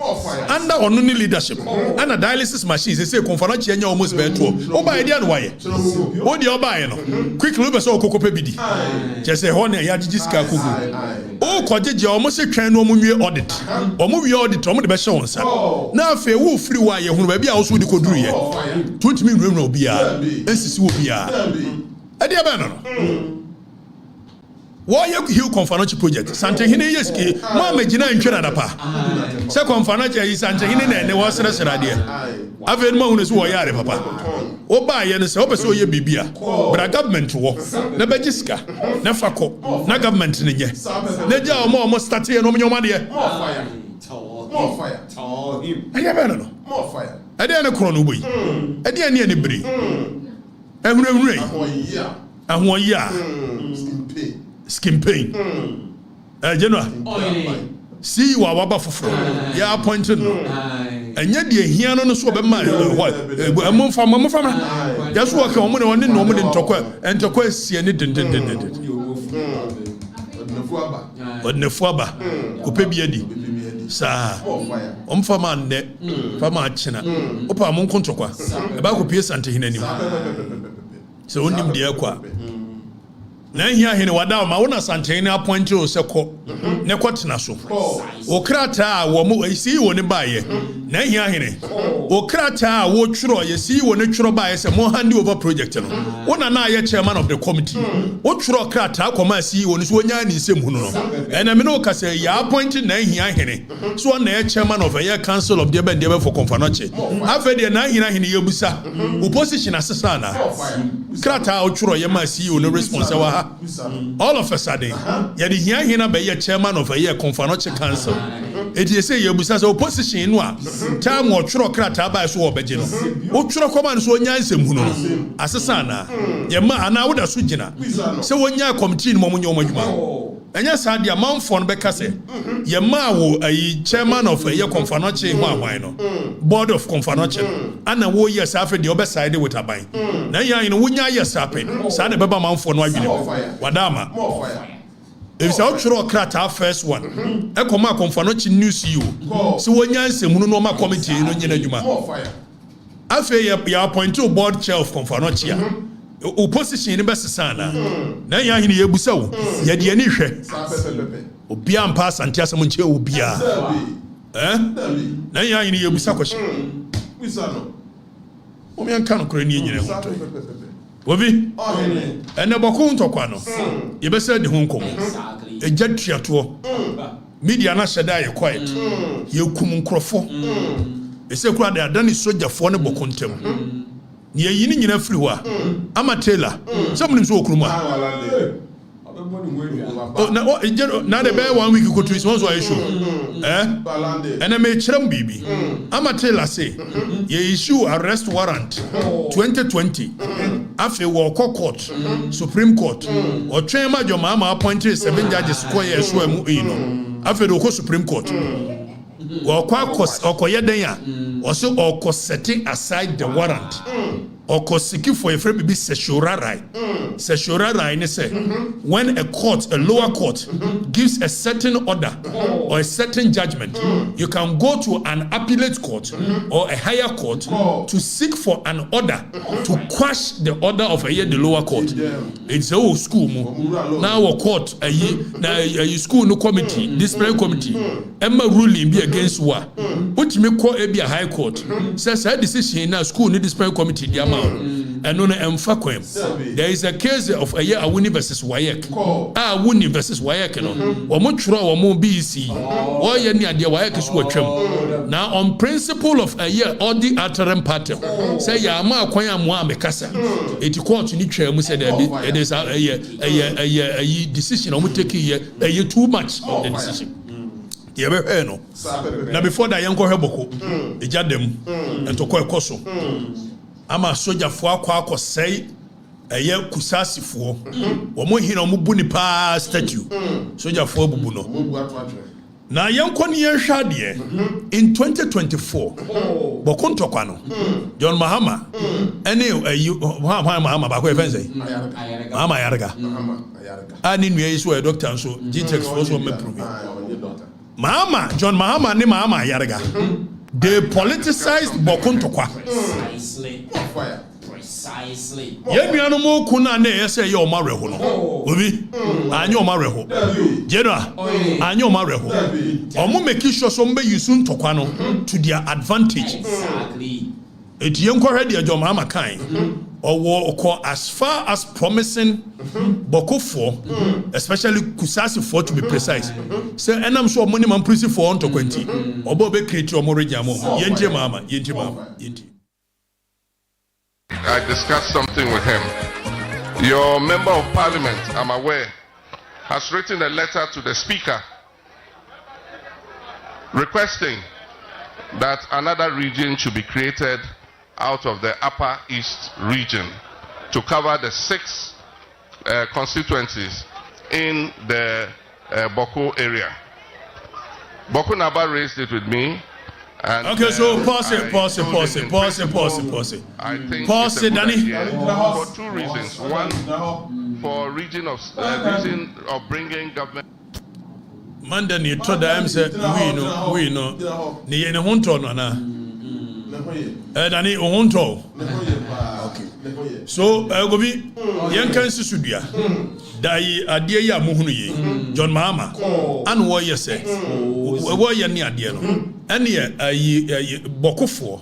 Under only leadership. And dialysis machines, they say Confanochi and almost better. Oh, by the other way. What do you buy? Quick look at so cocoa pebidi. Just a honey, Yadjiska Kugu. Oh, Kwadwo almost a train no movie audit. Or movie audit, or the best show. Now, fair wolf free wire, who may be also the Kodru. 20 million will be a SC will be a dear banner. Why you Hill Confanochi project? Sante Hine yeski, Mama Gina in Canada pa. Se Confanochi is Sante Hine and the was idea. I've had mountains who are yard, papa. O buy and so so ye bibia. But a government war. Na Bajiska, na Fako, na government in ye. Neja more start here no money. More fire. Tell him. I never know. More fire. I didn't chrono boy. I didn't any bri. Every ray. And 1 year. Skin pain. General. See what waba for. Ya appointed. And yet the here no so be man. A month from just work on money no money in Tokwa and Tokwa see any din. But Nefuaba. Could be Sa. Fama ne. Fama china. Opa mon kontokwa. E ba ko pie sante hinanim. So onim de akwa. Na hia hene wada ma wona sante ne appoint o se ko. Ne kwatena so. O krata wo mo isi wo ne baaye. Na hia hene. O krata wo tworo yesi wo ne tworo baaye se mo hand over project no. Wona na ye chairman of the committee. O tworo krata akoma si wo ne so nya ni sem hunu no. Ena me no ka se ya appoint na hia hene. So na ye chairman of a year council of the Debe for Konfanoche. Afa de na hia hene ye busa. Opposition asesa na. Krata o tworo ye ma si wo no responsible ha. All of a sudden, yet here hina be chairman of a year Confanoche Council. It is say you busa opposition no time or tworo krata ba so obegye no. O tworo command so nya nsem hunu no. Asesa na. Ye ma ana woda so gina. Se wonya committee no mo nya omadwuma. Enya sadia manfo no beka se ye ma wo ayi chairman of a year Confanoche ho ahwan no. Board of Confanoche. Ana wo yes afa de obeside with aban. Na yan no wonya yes happen. Sa na beba manfo no adwene. Wadama. If you out krata first one, e koma Confanoche news you. So wonya nsemu no ma committee no nyina adwuma. Afa ya appoint to board chair of Confanoche. Opposition ni best sana. Na ya hini yebusa wo. Ye de ani hwe. Obia mpa asante asem nche obia. Na ya hini yebusa kwashi. Busa no. Omi anka no kora ni nyina ho. Obi. Ene Boku ntokwa no. Ye be say de ho nkom. Eja tuato. Media na sheda ye quiet. Ye kum nkrofo. Ese kura de adani sojafo ne Contempt. Ye yini nyina firi wa ama Taylor somnim so okruma na de be 1 week ko twist one so I show and me chram bibi ama Taylor say ye issue arrest warrant 2020 afi wo court Supreme Court o twen ma jo ma appointed 7 judges ko ye so amu no afi do ko Supreme Court wo kwa okoye den ya o so oko setting aside the warrant oko siki for a free be sexual right ne say when a lower court gives a certain order or a certain judgment you can go to an appellate court or a higher court to seek for an order to quash the order of the lower court. It's a school now a court a school no committee disciplinary committee emma ruling be against wa which me call a high court says a decision na school no disciplinary committee the amount and no emfa kwem. There is a case of a year Awuni versus Wayek. Awuni versus Wayek no omo tworo omo BC o ye ni ade Wayek so atwam now on principle of a year all the altering party say ya ma akwan amu amekasa eti court ni twam say there it is a decision omo take here too much the decision. Yebe no na before that yanko heboko ejadem entoko ekoso ama soja fo akwa sei eye kusasifo omo hina omo bu ni pa statue soja fo bubu no na yanko ni yehwa de in 2024 Boku ntokwa no John Mahama ene Mahama ba ko efense Mahama yarga ani nua yi so e doctor so GTX for so me prove Mahama John Mahama ni Mahama yarga they politicized Boku ntokwa precisely ye bianu mo kuna na ye say ye o mareho no obi anyo mareho jera anyo mareho omo make sure so mbe use ntokwa no to their advantage exactly it yenko ready John Mahama kan or as far as promising Boku for especially Kusasi for to be precise say enam so money man prisi for on to 20 obo be create o mo regamo yenti mama I discussed something with him. Your member of parliament, I'm aware, has written a letter to the speaker requesting that another region should be created out of the Upper East region to cover the 6 constituencies in the Boku area. Boku Naba raised it with me. And, okay, so pause it, Danny. For 2 reasons. One, for reason of bringing government. Manda ni to da am say we no ni ye ne honto no na dani honto okay so go bi yen kan sisudua dai ade ya mohunu ye John Mahama an wo ye say wo ye ni ade no ene ye bokofo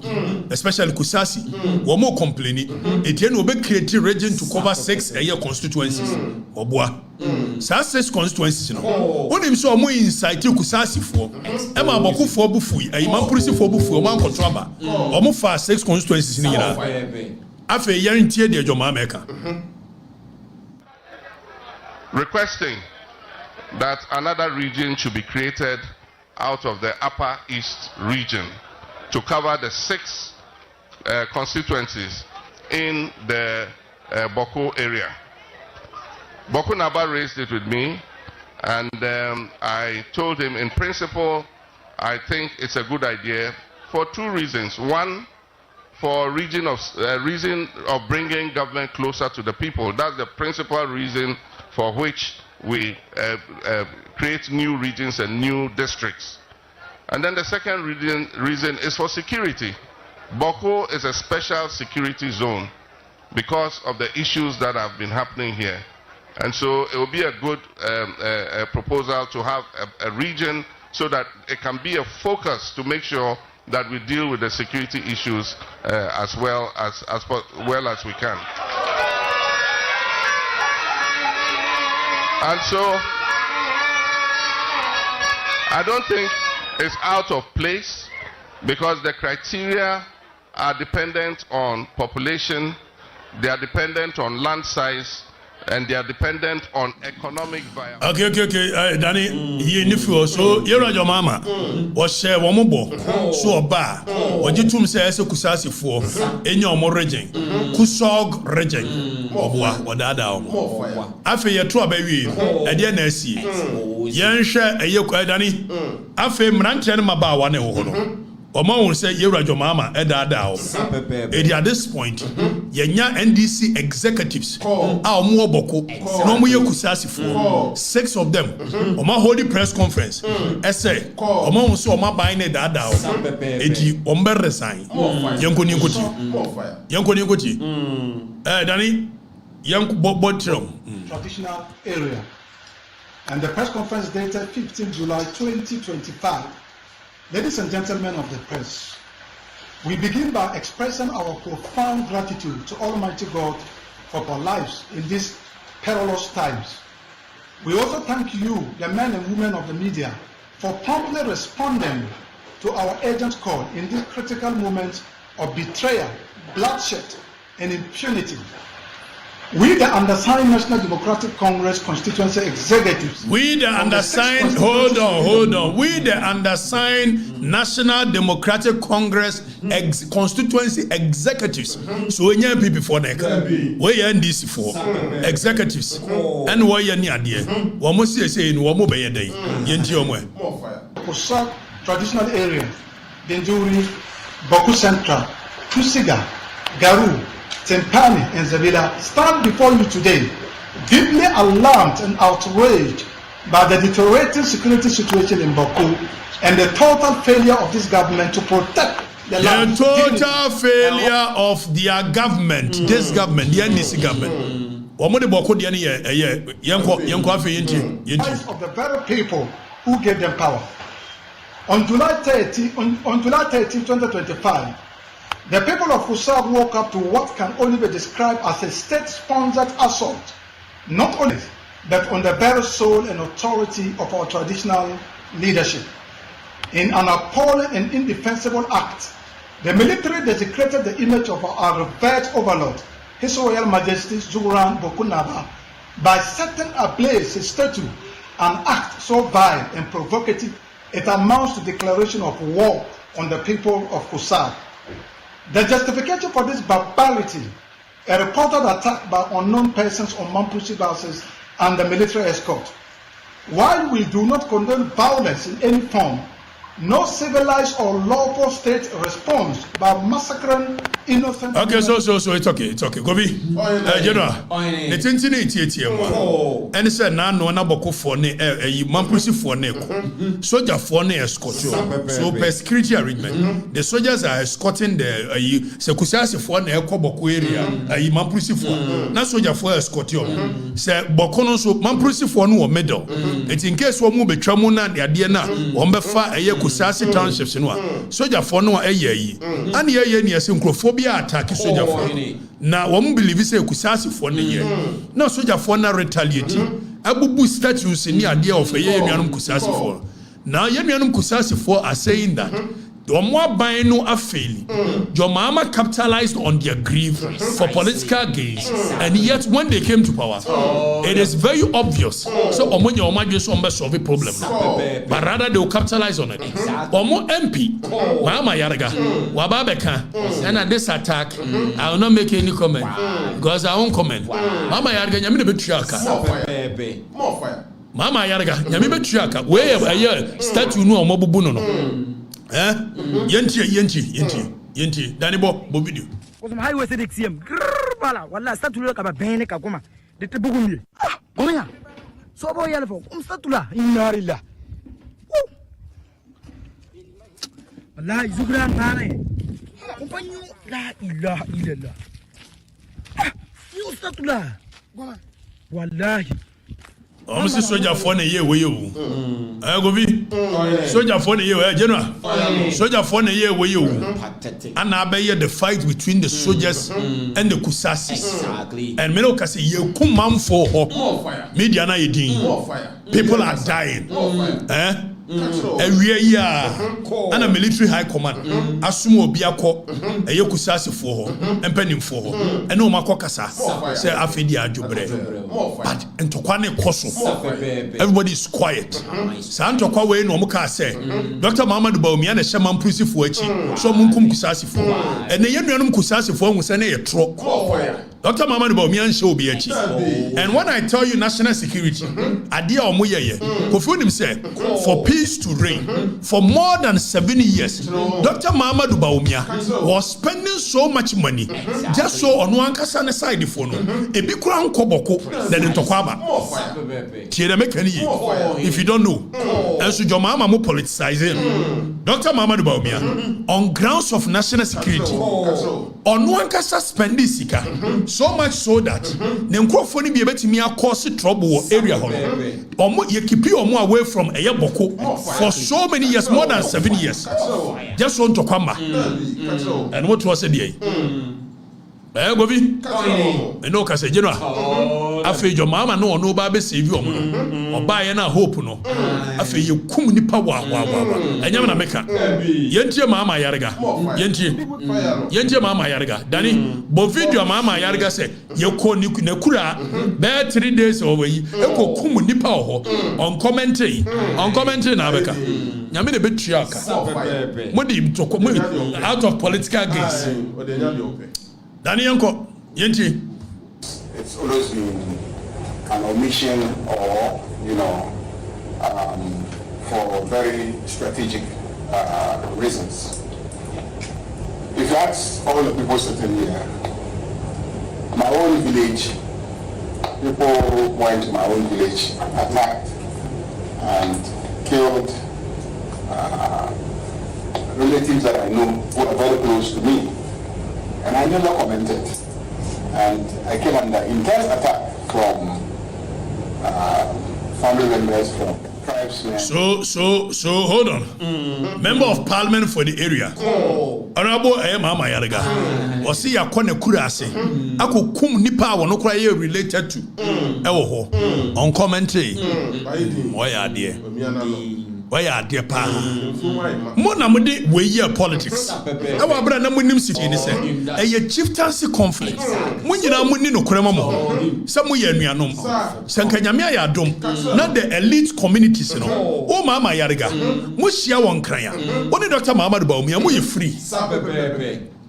especially kusasi wo mo complain etie no be create region to cover 6 constituencies oboa sa 6 constituencies no onim so o mo incite kusasi fo e ma bokofo bufu ayi mampurisi fo bufu o man control ba o mo fa 6 constituencies ni yira afa yan tie de John Mahama eka requesting that another region should be created out of the Upper East region to cover the 6 constituencies in the Boku area. Boku Naba raised it with me, and I told him, in principle, I think it's a good idea for 2 reasons. One, for reason of bringing government closer to the people. That's the principal reason for which we create new regions and new districts. And then the second reason is for security. Boku is a special security zone because of the issues that have been happening here. And so it will be a good proposal to have a region so that it can be a focus to make sure that we deal with the security issues as well as we can. And so, I don't think it's out of place because the criteria are dependent on population, they are dependent on land size, and they are dependent on economic viability. Okay. Danny, ye nifu so yera John Mahama wo share wo mobo so oba wo jitum say ese kusasi fo enya omo region kusog region obwa wadada omo afi ye to aba wi e de na asie yen hwe eye Danny afi mranche ne maba wa ne wo no Omo will say Yera John Mahama edada at this point yenya NDC executives omo Boku no mo ye kusasi for 6 of them omo hold the press conference say omo so omo buy ne dada edi ombe resign yenkoni nkoti Danny yanko traditional area, and the press conference dated 15 July 2025. Ladies and gentlemen of the press, we begin by expressing our profound gratitude to Almighty God for our lives in these perilous times. We also thank you, the men and women of the media, for promptly responding to our urgent call in this critical moment of betrayal, bloodshed, and impunity. We, the undersigned National Democratic Congress constituency executives. We, the undersigned, hold on. We, the undersigned National Democratic Congress constituency executives. So we need people for neck. We are NDC for executives. And we are near dear. We must say in one more day. Yenti omwe. Kusab traditional area, Denjuri, Boku Central, Tusiga, Garu, Tempani and Zabila stand before you today, deeply alarmed and outraged by the deteriorating security situation in Boku and the total failure of this government to protect the land. The total failure of their government, this government, the NDC government. Of the very people who gave them power. On July 30, 2025, the people of Kusab woke up to what can only be described as a state-sponsored assault, not only but on the very soul and authority of our traditional leadership. In an appalling and indefensible act, the military desecrated the image of our revered overlord, His Royal Majesty Zuran Boku Naba, by setting ablaze his statue, an act so vile and provocative it amounts to declaration of war on the people of Kusab. The justification for this barbarity, a reported attack by unknown persons on Mampusi buses and the military escort. While we do not condone violence in any form, no civilized or lawful state responds by massacring innocent. Okay, so it's okay. Gobi, General, the tintinity and said, no, na Boku for ne, Mampusi for ne, soldier for ne escort. So, per security arrangement, the soldiers are escorting the Sekusasi for ne, Boku area, Mampusi for, na soldier for escort. Say, Bokono so Mampusi for no medal. It's in case one move Tramuna, the Adiana, Ombefa, Kusasi townships in one. Soldier for no a ye, and ye near synchrophobia attack soldier for. Now, one believe say Kusasi for the year. Now, soldier for na retaliate. Abubu statues in the idea of a Yemianum Kusasi for. Now, Yemianum Kusasi for are saying that. The more buying no a failing. Your mama capitalized on their grief for political gains, and yet when they came to power, it is very obvious. So, when your mama just solve a problem, but rather they will capitalize on it. Omo MP, Mama Yarga, Wababeka, and this attack, I will not make any comment because I won't comment. Mama Yarga, you mean a bit more fire. Mama Yarga, you mean a bit triaka. Where a year statue no mobubuno. Yenti Danny Bobidu. Was my highway said XM Grrrbala, while I start to look about Benica Goma, the Tabugumi. Goya. So boy Yellow, Statula in Narilla. La Zugran Tane. La Illa. You Statula. Wallahi. Almost soldier for a year with you. I go be soldier for a year, General. Soldier for a year with you. And I bear the fight between the soldiers and the Kusasi. Exactly. And Meloka say, you come man for media na people are dying. And we are and a military high command. Asumo biako, a yokusasi for and penning for and no makokasa. Say Afedia Jubre. But and to Kwane Koso, everybody is quiet. Santo Kwawe no Muka say, Dr. Mahama Dubaumi and a shaman pussy for each, so Munkum Kusasi for, and the Yanum Kusasi for was a truck. Dr. Mahama Dubaumi and show be each. And when I tell you national security, Adia Omuye, Kofunim said, for peace to reign for more than 70 years, Dr. Mahama Dubaumi was spending so much money just so on one Nkansah side the phone. A big crown Koboko than in Tokwaba. If you don't know, and so your mama mo politicizing Dr. Mahama Dubaumi on grounds of national security. On one Nkansah spending sika so much so that the microphone be able to me cause trouble area. You keep you away from a Boku for so many years, more than 7 years. Just want to come back. And what was it? Gobi, and no Kase General. After your mama no baby save you or buy and hope no. After you come ni power, and Yamana Meka. Yentia Mama Yarga, Yentia Mama Yarga, Danny, Bovidio Mama Yarga said, you call Nikura, bear 3 days over you, kum ni power on commentary, Nabeka. Yamina Betriaka. Modim to come out of political gains. Daniel, Yenti. It's always been an omission or, for very strategic reasons. If you ask all the people sitting here, my own village, people went to my own village, attacked and killed relatives that I know who are very close to me. And I never commented. And I came under intense attack from family members, from tribesmen. So hold on. Member of Parliament for the area. Honorable Mama Yarga. Wasi yakone kurase. Ako kum nipa wono kwa ye related to. Ewo on commentary. Why are there? Why are there pa? Mona mode we year politics. Awa bra na munim city ni say. Eye chieftaincy conflict. Munyina munni no korema mo. Samu ye anuanom. Sankanyame ayadom. Na the elite communities no. O Mama Yarga. Mo hia won kran ya. Oni Dr. Mahama Dubaumi mo ye free.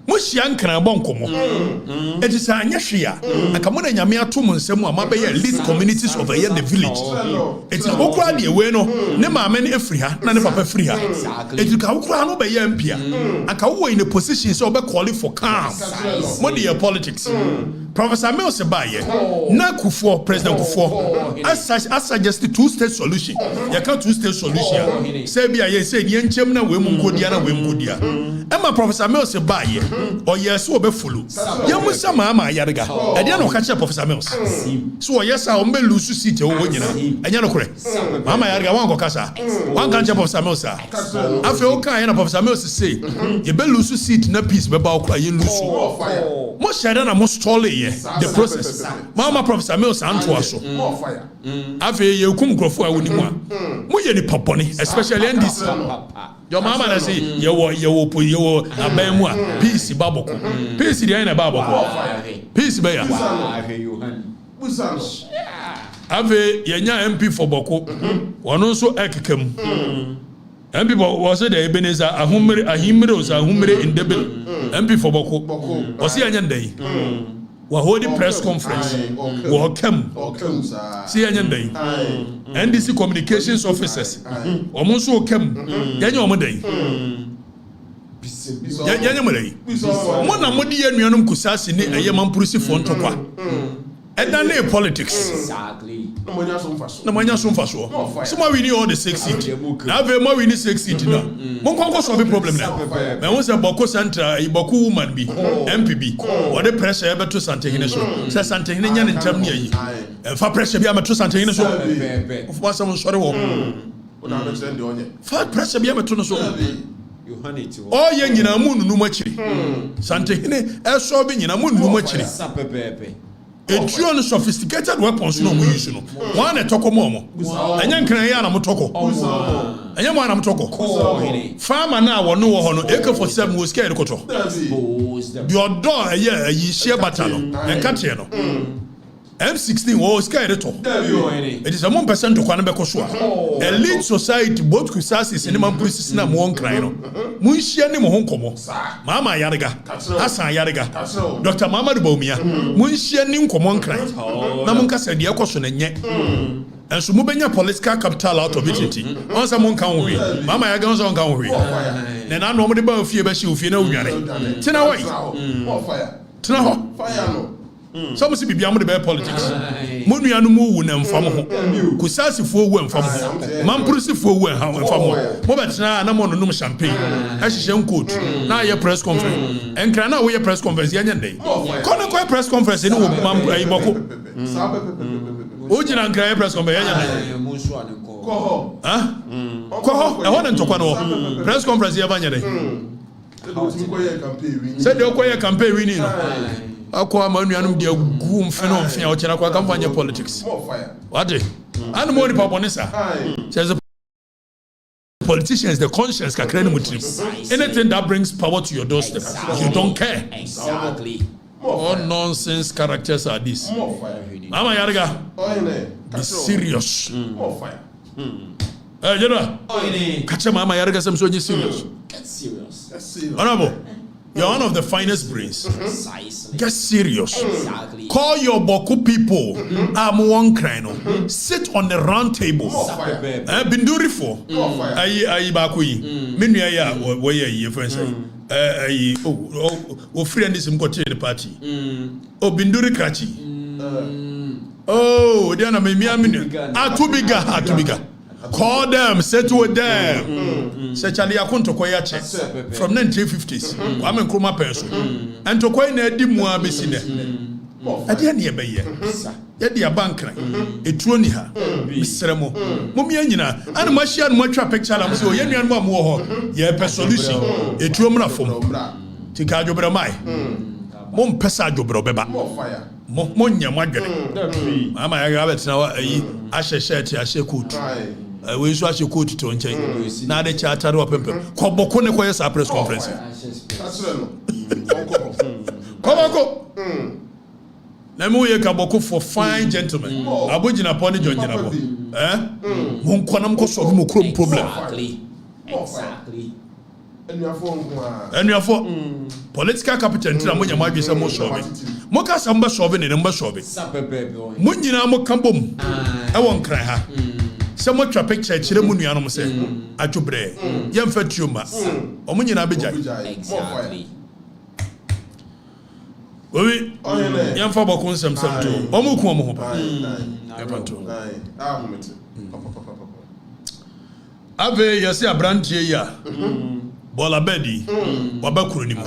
Moshia nkran bonkomo. It is anya hwea. Anka mo na nyame atom nsem a mabe least communities of the village. It is okra de we no ne maame ne afri ha na ne papa free ha. It is ka okra no be ye mpia. Anka wo in a position so be call for calm. Mo de politics. Professor Mills baye na Kufuor President Kufuor as suggested two-state solution. You can't two-state solution. Say be ye say ye nchem na we mu nkodia na we mu nkodia. Emma Professor Mills baye or yes wo be follow. Ye mu sama ama yarega. E dey no ka che Professor Mills. So yes a o me lose seat wo nyina. Enya no kore. Mama yarega wan ko kasa. Wan kan che Professor Mills. Afi o kan ye na Professor Mills say ye be lose seat na peace be ba o kwa ye lose. Mo share na mo stall the process. Mama Professor Mills Antoa so. Afi ye kum grofo a woni mu a. Mo ye ni poponi, especially NDC. Your mama na say ye wo aban mu a peace baboko. Peace dey na baboko. Peace be ya. Afi ye nya MP for Boku. Wono so ekekam. MP was the Ebenezer ahumre in Debil. MP for Boku. Was he anyandai? We holding press conference. We come. See anyandai. NDC communications officers. Almost so come. Yanyo modai. Yanyo modai. Mona modi yenuanum kusasi ni ayemam prusi fontokwa. And then politics. Exactly. No manya so faso. Some we need all the 6 seats. Now we more we need 6 seats now. Mon konko solve problem now. Me won say Boku Central, Boku woman be MPB. Or the pressure be to Santehine so. Say Santehine nya ntam ne yi. Fa pressure be am to Santehine so. Of course some sorry wo. Una understand the onye. Fa pressure be am to no so. Oh ye nyina mu nunu machiri. Santehine e so be nyina mu nunu machiri. A trillion sophisticated weapons no use no. One toko momo. Anya nkran ya na motoko. Anya mo na motoko. Farmer na wo no ho no AK47 wo scared koto. Your door yi share battle no. Enkate no. M16 wo scared to. It is a 1% to kwana beko so. Elite society both kusasi sinema police na mo nkran no. Mu hia ni mo ho nkomo. Mama yarega. Hasan yarega. Dr. Muhammad Baumia. Mu hia ni nkomo nkran. Na mo nkasa de ekoso na nye. Enso mo benya political capital out of it. Once mo nkan wo wi. Mama yarega once nkan wo wi. Na na no mo de ba ofie ba shi ofie na wuare. Tina wai. Tina ho. Fire no. Some see be am the politics. Mo nuanu mu wu na mfam ho. Kusasi fo wu mfam ho. Mampurusi fo wu mfam ho. Mo betina na mo num champagne. A hihye coat. Na ye press conference. Enkra na wo ye press conference ya nyandai. Kono ko press conference ni wo Boku. O jina nkra press conference ya nyandai. Ko ho. E wona ntokwa no. Press conference ya banyere. Said the okoye campaign winning. Akwa Manu anum dia gu mfeno mfia o chena kwa kampanye politics. What? And more Paponesa. Says the politicians the conscience ka krani mutri. Anything that brings power to your doorstep, you don't care. Exactly. What nonsense characters are these? Mama Yarga. Be serious. You know? Catch Mama Yarga some so serious. Get serious. Honorable. You're one of the finest brains. Precisely. Get serious. Exactly. Call your Boku people. I'm one crino. Sit on the round table. Binduri for. Ayi bakui. Minu ya where your friends. Oh, friend is in the party. Oh, Binduri Krachi. Oh, they are not me. Too bigger. Call them, settle with them. Say Charlie Akunto Koyache from 1950s. I'm in Kroma person. And to Koy ne di mua besine. Adi ani ebeye. Ye di abankra. Etuoni ha. Misremo. Mummy nyina. An machine mo twa picture am so ye nuan mo ho. Ye pe solution. Etuom na fom. Tika adwobere mai. Mo mpesa adwobere beba. Mo nya mo adwere. Mama ya ga betina wa ayi ahye shirt ahye coat. We so actually quote to nchen na de charter wa pempem ko Boku ne ko yes press conference ko na mu ye ka Boku for fine gentlemen abojina poni jonjina bo mo nkonam ko solve mo krom problem Exactly. enuafo political capital ntina mo nyama adwe se mo sobe mo ka sa mba sobe ne mba sobe mo nyina mo kambom e won kran ha se mo twa picture kire mo nuanom se adwobre yemfa tuoma o mo nyina beja Exactly. obi yemfa Boku nsem to o mo ku mo ho pa ave yesi abrantie ya bola bedi wabakuru ni mu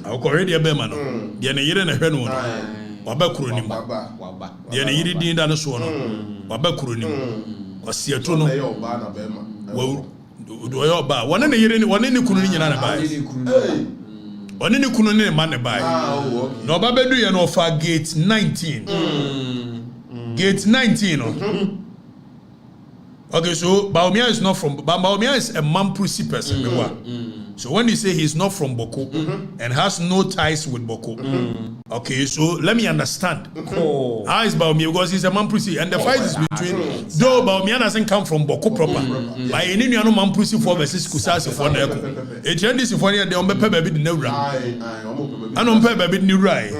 akohwede be ma no de ne yire na hwe no wabakuru ni mu de ne yire din da no so no wabakuru ni mu kwasiato no do yo ba wone ne yire wone ne kunu ni nyina na ba wone ne kunu ne ma ne ba no obabedu ye no fa gate 19 gate 19 no. Okay, so Baumia is not from Baumia is a Mampusi person. So when you say he's not from Boku and has no ties with Boku, okay, so let me understand. How is Baumia? Because he's a Mampusi and the fight is between though Baumia doesn't come from Boku proper. By any new Mampusi for versus Kusasi for Neko. A Chinese for the Ompe baby the Nura. And Ompe baby Nurai.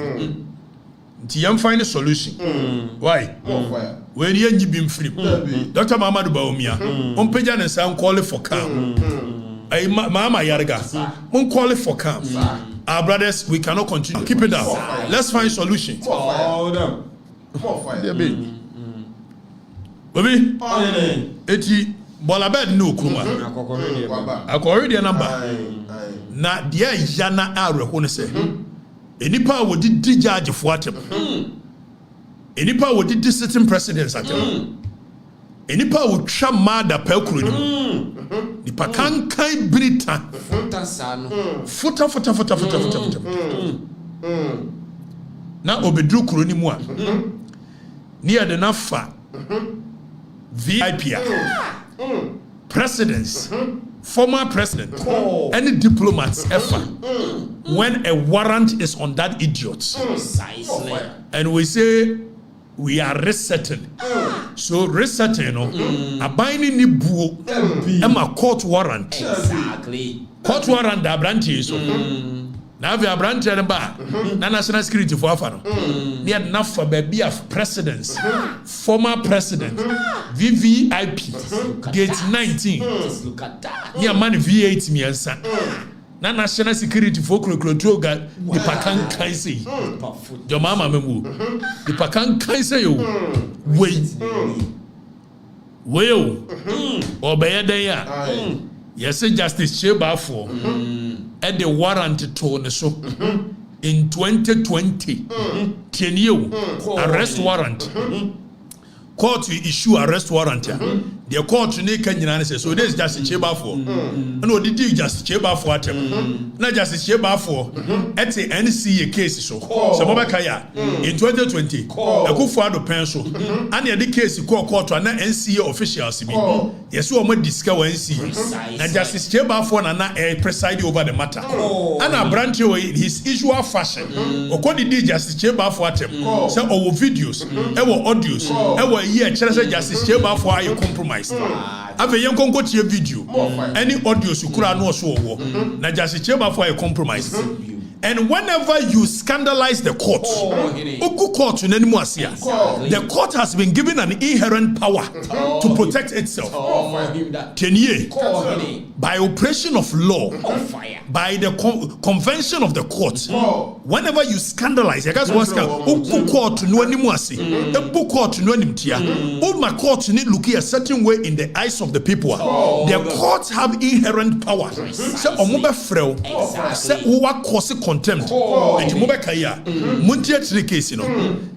Tiam find a solution. Why? When you been free, Dr. Mamadu Baumia, on Penyah and sound call it for calm. Mama Yarga, on call it for calm. Our brothers, we cannot continue. Keep it down. Let's find solution. Baby, eti bolabed no kuma. Akoridi number. Na dia yana arehwo ne se. Enipa wo di judge for atem. Enipa wo di sitting presidents atem. Enipa wo twa mada pakuru ni. Nipa kankan brita. Futa. Na obedru kuro ni mu a. Ni ade na fa. VIP presidents, former president, any diplomats ever, when a warrant is on that idiot, and we say we are resetting. So resetting, a binding ni buo, a court warrant. Exactly. Court warrant da branch so. Now we are branch and ba. Na national security for afano. They had enough for baby of presidents, former president, VVIP, gate 19. Look at that. Yeah, man V8 me answer. Na national security for control the pakan kaise. Your mama memu. The pakan kaise yo. Well. Obey there. Yes, Justice Cheba for. At the warrant to so in 2020, 10 year arrest warrant. Court to issue arrest warrant. The court to make Kenyan say so. This is Justice Cheba for. No, did you Justice Cheba for atem? Not Justice Cheba for. At the NCA case so. Kaya in 2020, a good father pencil. And the case court to an NCA officials. Yes, we might discover NCA. And Justice Cheba for na preside over the matter. And a branch in his usual fashion. According to Justice Cheba for atem. So our videos, our audios, our Justice Cheba for you compromise. Have a young congo video. Any audios you could know so na Justice Cheba for a compromise. And whenever you scandalize the court, the court has been given an inherent power to protect itself. 10 years by operation of law, by the convention of the court. Whenever you scandalize, you guys want court to know anymore. A book court to know anymore. All my courts need look a certain way in the eyes of the people. The courts have inherent power. Say omobe frel. Say uwa cause contempt. And Mubakaya, Muntia case,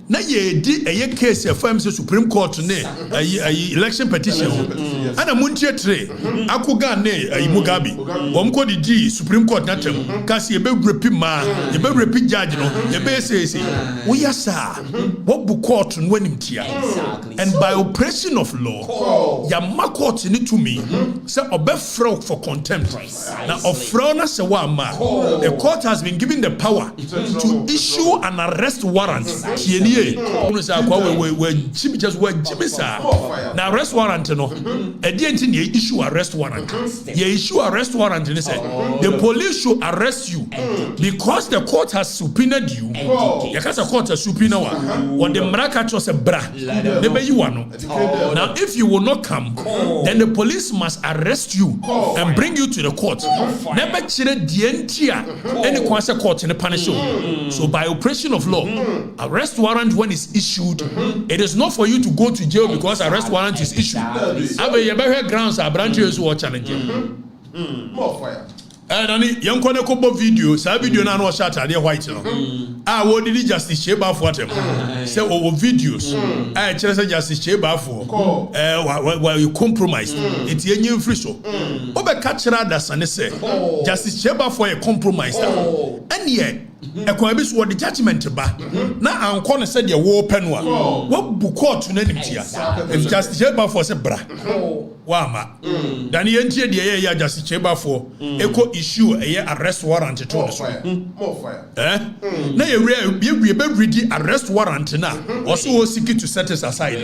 na ye di a case of Supreme Court election petition. And a Muntia tre, Akugane, a Mugabi, Womko di Supreme Court natem, Cassie, a big repeat ma, a big repeat judge, a base says, we are sir, what book court and when him tia. And by operation of law, Yama court in it to me, say, obe fraud for contempt. Now, of fraud, the court has been given the power to issue an arrest warrant. Tienie, we Jimmy just went Jimmy now arrest warrant no. A didn't issue arrest warrant. You issue arrest warrant and say the police should arrest you because the court has subpoenaed you. Because the court has subpoenaed what the Maraka was a bra. Now, if you will not come, then the police must arrest you and bring you to the court. Never chire dientia any kwase court in the punish you. So by operation of law, arrest warrant when it's issued, it is not for you to go to jail because arrest warrant is issued. Have a grounds are branches who are challenging. More fire. And young Koneko video, sa video na no shot ade white no. Ah, what did Justice Cheba for them? Say over videos. Ah, chere Justice Cheba for. While you compromise. It's a free so. Obe catchera da sane say. Justice Cheba for a compromise. And yet, e kwa bi so the judgment ba. Na anko no say the wo penwa. What book court to nanim tia. If Justice Cheba for say bra. Wama. Dan yentie de ya Justice Cheba for. Eko issue a arrest warrant to the more fire. Na you read the arrest warrant na also seek to set us aside.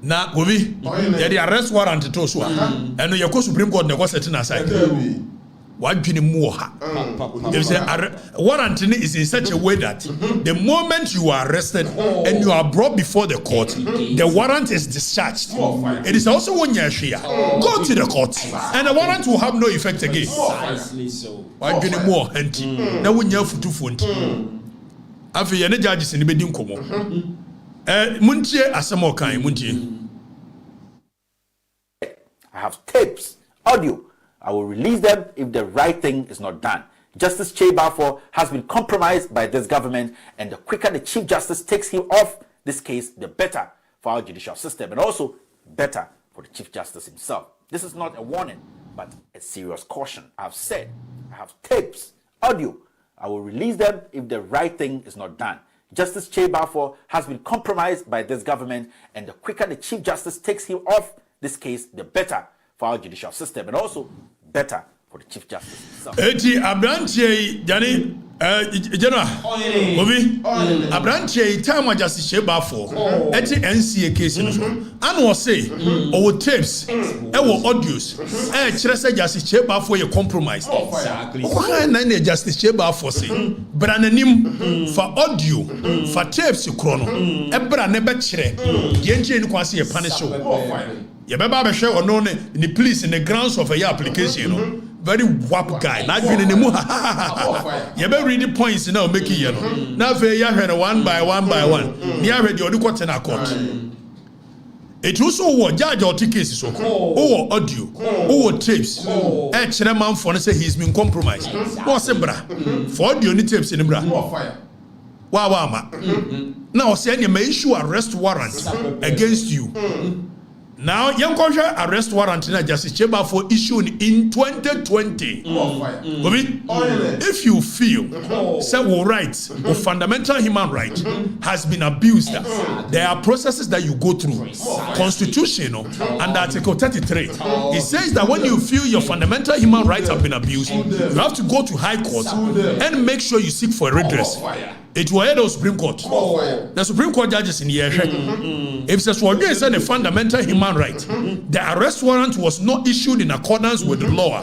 Na gobi the arrest warrant to so and you go Supreme Court na go set aside. What do you more? If a warrant is in such a way that the moment you are arrested and you are brought before the court, the warrant is discharged. It is also when you are here. Go to the court, and the warrant will have no effect again. What do you more? And now when you have to fund, after you judges in the bedroom, Muntie Asamokai, Muntie. I have tapes, audio. I will release them if the right thing is not done. Justice Cheba has been compromised by this government, and the quicker the Chief Justice takes him off this case, the better for our judicial system, and also better for the Chief Justice himself. This is not a warning, but a serious caution. I have said, I have tapes, audio. I will release them if the right thing is not done. Justice Cheba has been compromised by this government, and the quicker the Chief Justice takes him off this case, the better for our judicial system, and also better for the Chief Justice himself. Eti Abranche Jani General Obi Abranche time Justice Cheba for eti NCA case no and was say our tapes our audios chere say Justice Cheba for a compromise exactly na Justice Cheba for say brananim for audio for tapes chrono bra na be chere ye nche ni kwase ye punish you remember share or no the police in the grounds of a application, you know, very wap guy. Not been in the muha. You better read the points now, make it yellow. Now, if you heard one by one, you heard your court in a court. It also what judge or tickets so or audio or tapes. Chairman for say he's been compromised. What's a bra for audio tapes in the bra? Wow, now say you may issue arrest warrant against you. Now, young Nkansah arrest warrant na Justice Cheba for issued in 2020. If you feel civil rights or fundamental human right has been abused, there are processes that you go through. Constitutional and Article 33. It says that when you feel your fundamental human rights have been abused, you have to go to High Court and make sure you seek for a redress. It will head to the Supreme Court. The Supreme Court judges in here. If it's a fundamental human right, the arrest warrant was not issued in accordance with the law.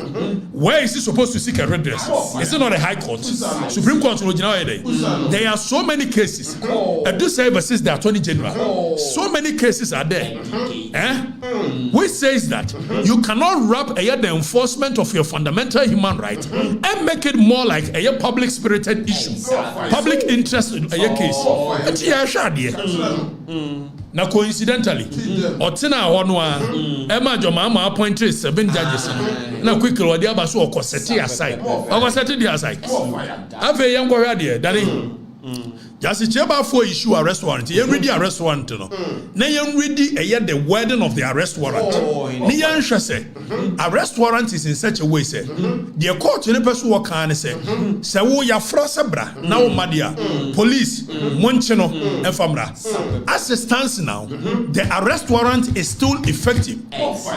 Where is he supposed to seek a redress? Is it not a High Court? Supreme Court. There are so many cases. This versus the Attorney General. So many cases are there. Which says that you cannot wrap the enforcement of your fundamental human right and make it more like a public spirited issue. Public interest in a case. Now coincidentally, Otina Honwa, Emma Jomama appointed 7 judges. Now quickly, what so set aside. I was set aside. Have a young warrior, Daddy. Just Cheba for issue arrest warrant. You read the arrest warrant, no. Now you read the wording of the arrest warrant. Niyan say arrest warrant is in such a way say the court in the person who can say wo ya frosebra na wo madia police moncheno efamra. As it stands now, the arrest warrant is still effective.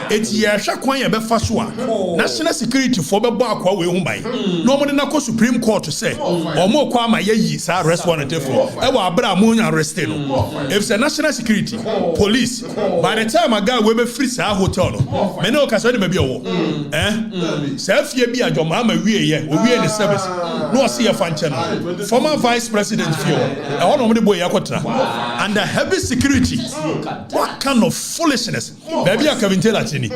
It ya hwa kwan ya be fa so a national security for be bo akwa we hu ban. No mo na ko Supreme Court to say omo kwa ma yi sa arrest warrant for e wa abra mo nya arrest no. If it's national security police by the time a guy we be free sa hotel no me no ka so de be owo sa fie bi adwo Mahama wie ye o wie the service no see ya fan channel former vice president fio e ho no mo de boy yakotra under heavy security. What kind of foolishness baby a Kavintela chini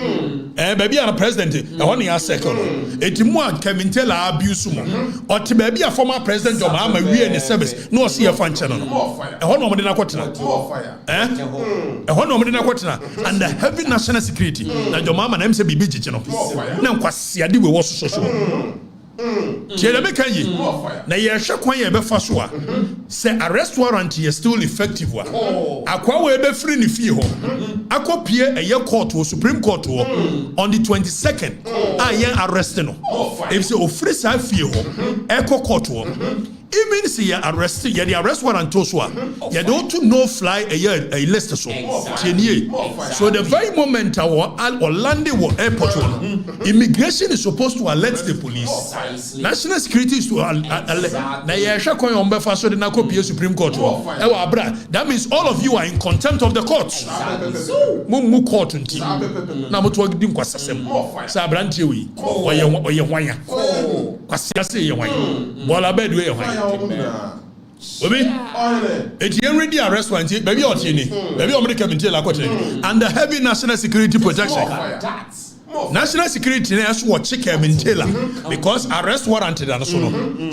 baby a president e ho ne ya second etimu a Kavintela abuse mo or ti baby a former president of Mahama wie the service no see ya fan channel no e ho no mo de na kotra e ho no mo de na kotra under heavy national security na Mahama na mse bibi chichi no na nkwase ade we wo so Tiele me kan yi na ye hwe kwan ye be fa so a say arrest warrant is still effective wa akwa we be free ni fie ho akopie eye court wo Supreme Court wo on the 22nd a ye arrest no if say o free sa fie ho eko court wo even see you arrest you the arrest warrant to so you don't no fly a list so so the very moment our Orlando airport immigration is supposed to alert the police. National security is to alert. Na ye hwe kon on be fa so de na copy Supreme Court that means all of you are in contempt of the court. Mu court nti na moto agidi nkwasasem sa brantie wi oye hwanya kwasia se ye hwanya bola bed we ye hwanya Obi, etiyen ready arrest one baby otini baby omre Kavintela akotre under heavy national security protection. National security na so watch Kavintela because arrest warranted and so no.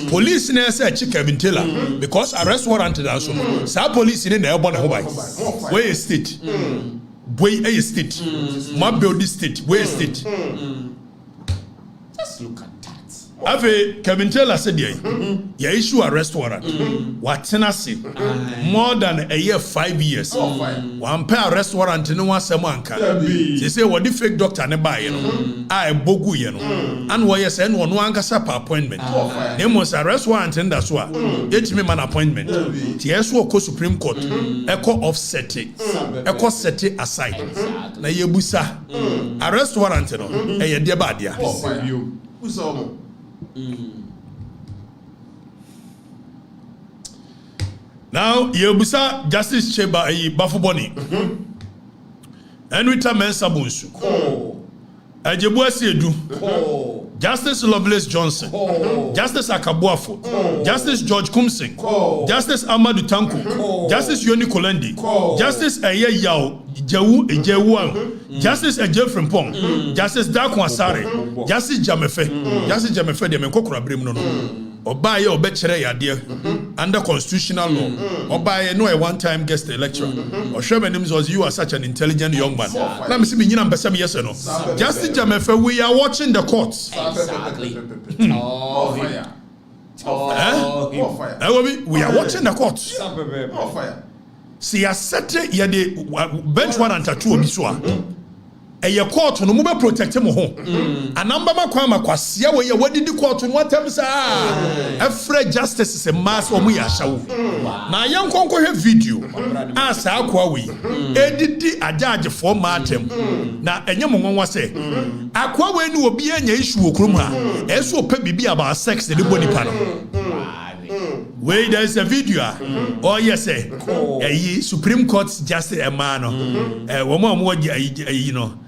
Police na say Kavintela because arrest warranted and so no. Sa police na e bo na ho bai. Where state? Where state? Ma build this state. Where state? Just look at Ave Kavintela said ya issue arrest warrant. Watena se more than a year 5 years. One pair arrest warrant no one semanka. They say what the fake doctor ne buy you know. I Boku you know. And why yes and one Nkansah per appointment. They must arrest warrant and that's why. Get me an appointment. TS wo ko Supreme Court. Echo offset it. Echo set it aside. Na yebusa arrest warrant no. E de ba dia. Now, Yebusa Justice Cheba Bafuboni. Enwita Mensa Bunsu. Ajebuasi Edu. Justice Lovelace Johnson. Justice Akabuafo. Justice George Kumsing. Justice Amadou Tanko. Justice Yoni Kolendi. Justice Eye Yao Jewu. Justice Jeffrey Pong. Justice Dakwa Sare. Justice Jamefe. Justice Jamefe de Menkokura Brim no. Obaye obechere yade under constitutional law. Obaye no a one-time guest lecturer. Oshwebenim was you are such an intelligent young man. Let me see me nyina mpesa me yes no. Justice Jamefe, we are watching the courts. Exactly. We are watching the courts. See a set ye de bench warrant atu obi so a. Eye court no mo be protect mo ho anamba makwa makwasia we ye wadidi court no atem sa afre justice se mass o mo ya hyawo na yankonko he video asa akwa we edidi ajaje for matem na enye mo nwanwa se akwa we ni obi anya issue okrum ha eso pe bibi about sex de body panel. Wait, there is a video. Oh yes, Supreme Court Justice Emano. Womo you know.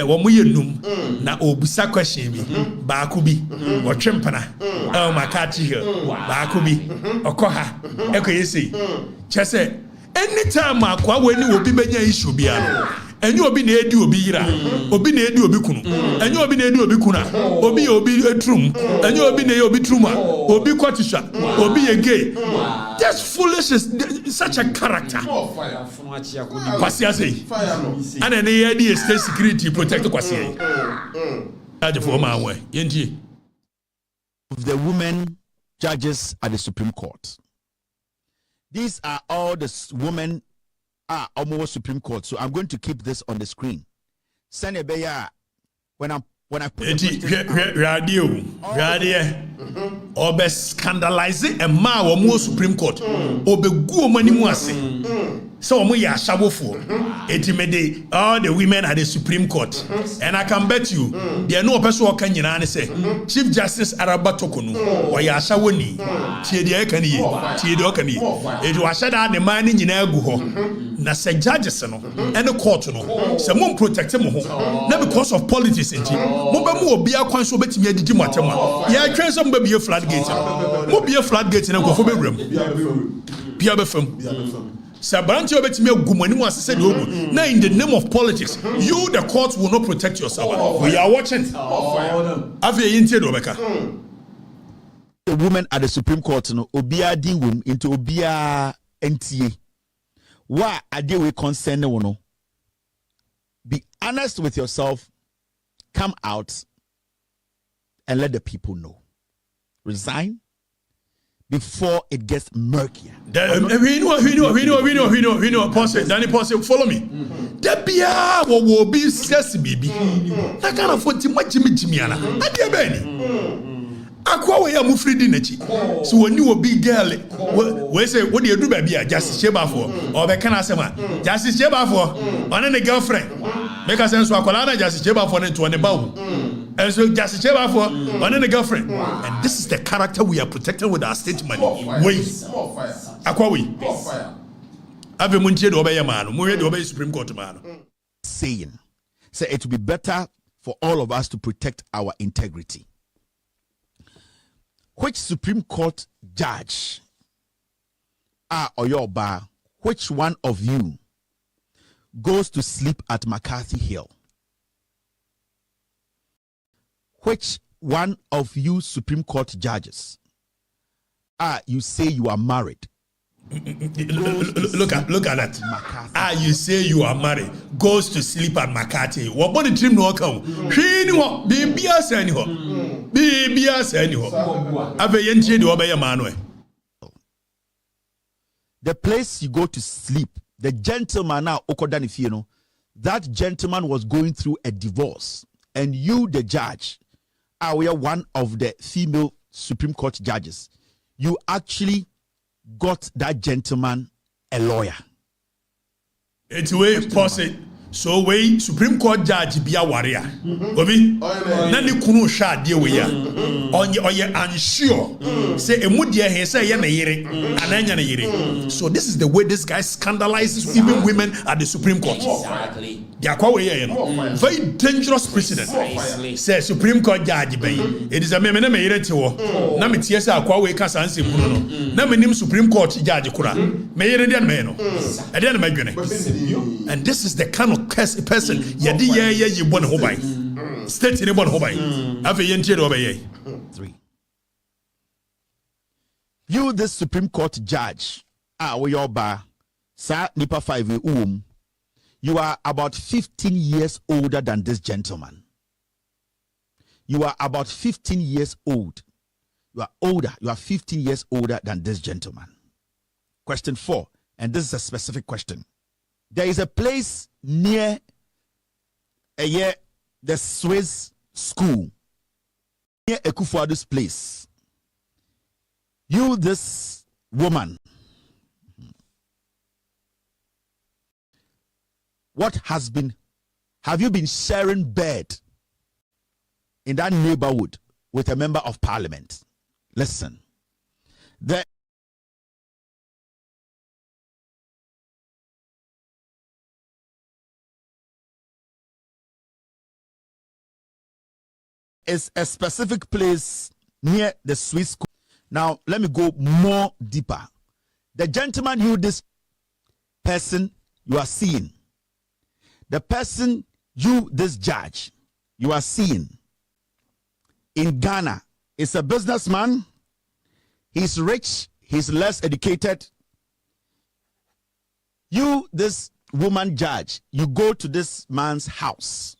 Womo yenum na obusa question bi. Baku bi. Otwempana. Oh my cat here. Baku bi. Okoha. Eko yesi. Chese anytime akwa we ni obi benya issue bia no. Enye obi na edi obi yira. Obi na edi obi kunu. Enye obi na edi obi kuna. Obi etrum. Enye obi na obi truma. Obi kwatisha. Obi ye gay. That's foolish is such a character. Kwasia say. And then he had state security protect Kwasia. That's for my way. Yenti. The women judges at the Supreme Court. These are all the women are almost Supreme Court. So I'm going to keep this on the screen. Send a when I put radio or be scandalizing a ma or more Supreme Court or be go money muase. So we are shabofo. Etimede all the women at the Supreme Court. And I can bet you there are no person who can say Chief Justice Araba Tokonu or ya shawoni. Tiedi ekani tiedi okani. It was said that the man in Guho na se judges no and the court no se mum protect mo ho na because of politics enti mo be mo obi akwan so betimi adidi mo atema ya twen so mo be a floodgate mo be a floodgate na kofo be wram bia be fam Sabanti obetimi agumani mu asese de ogu na in the name of politics you the court will not protect yourself. We are watching ave yintie do beka the women at the Supreme Court no obia din wom into obia entie wa ade we concern no. Be honest with yourself, come out and let the people know. Resign before it gets murkier. We know. Pause. Follow me. Debia wo be stress baby. That kind of thing much Jimmy ana. Ade beni. Akwa we am free dinechi. So when you be girl, we say what do you do baby? Justice Cheba for or be can asema. Justice Cheba for on the girlfriend. Make a sense akwala Justice Cheba for into on the bow. And so Justice Cheba for on the girlfriend. And this is the character we are protecting with our state money. Wait. Akwa we. Ave muntie do obey man. Mo do obey Supreme Court man. Saying say it would be better for all of us to protect our integrity. Which Supreme Court judge Oyoba, which one of you goes to sleep at McCarthy Hill? Which one of you Supreme Court judges you say you are married? Look at that. You say you are married, goes to sleep at McCarthy. What about the dream no come? Baby the place you go to sleep, the gentleman now Okodanifino, that gentleman was going through a divorce, and you, the judge, we are one of the female Supreme Court judges. You actually got that gentleman a lawyer. It's way possible. So we Supreme Court judge be a warrior. Obi, nani kunu sha de we ya. Onye unsure. Say emudie he say ye na yire, ananya na yire. So this is the way this guy scandalizes even women at the Supreme Court. Exactly. They are very dangerous precedent. Say Supreme Court judge be. It is a me na me yire ti wo. Na me tie say akwa we kasa ansem no no. Na me nim Supreme Court judge kura. Me yire dia na me no. E dia na me dwene. And this is the kind of person yedi ye bon hobai state in bon hobai ave yentie do obey 3. You this Supreme Court judge we your ba sa nipa 5 you are about 15 years older than this gentleman. You are about 15 years old. You are older. You are 15 years older than this gentleman. Question 4, and this is a specific question. There is a place near the Swiss school, near Ekufuadu's place. You, this woman, have you been sharing bed in that neighborhood with a member of parliament? Listen, there is a specific place near the Swiss school. Now, let me go more deeper. The gentleman you, this person you are seeing, the person you, this judge, you are seeing in Ghana is a businessman. He's rich, he's less educated. You, this woman judge, you go to this man's house.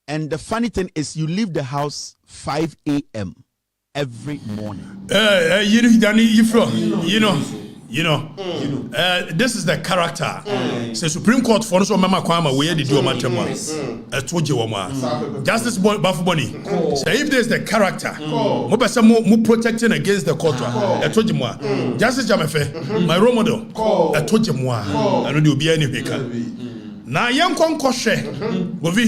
And the funny thing is, you leave the house 5 a.m. every morning. You know, You know, this is the character. Say Supreme Court for so mama kwama we did do matema. Toje woma. Justice Bafuboni. Say if there's the character, mo pese mo protecting against the court. Toje mo. Justice Jamefe, my role model. Toje mo. I know dey obi any hweka. Na yenkon kohwe govi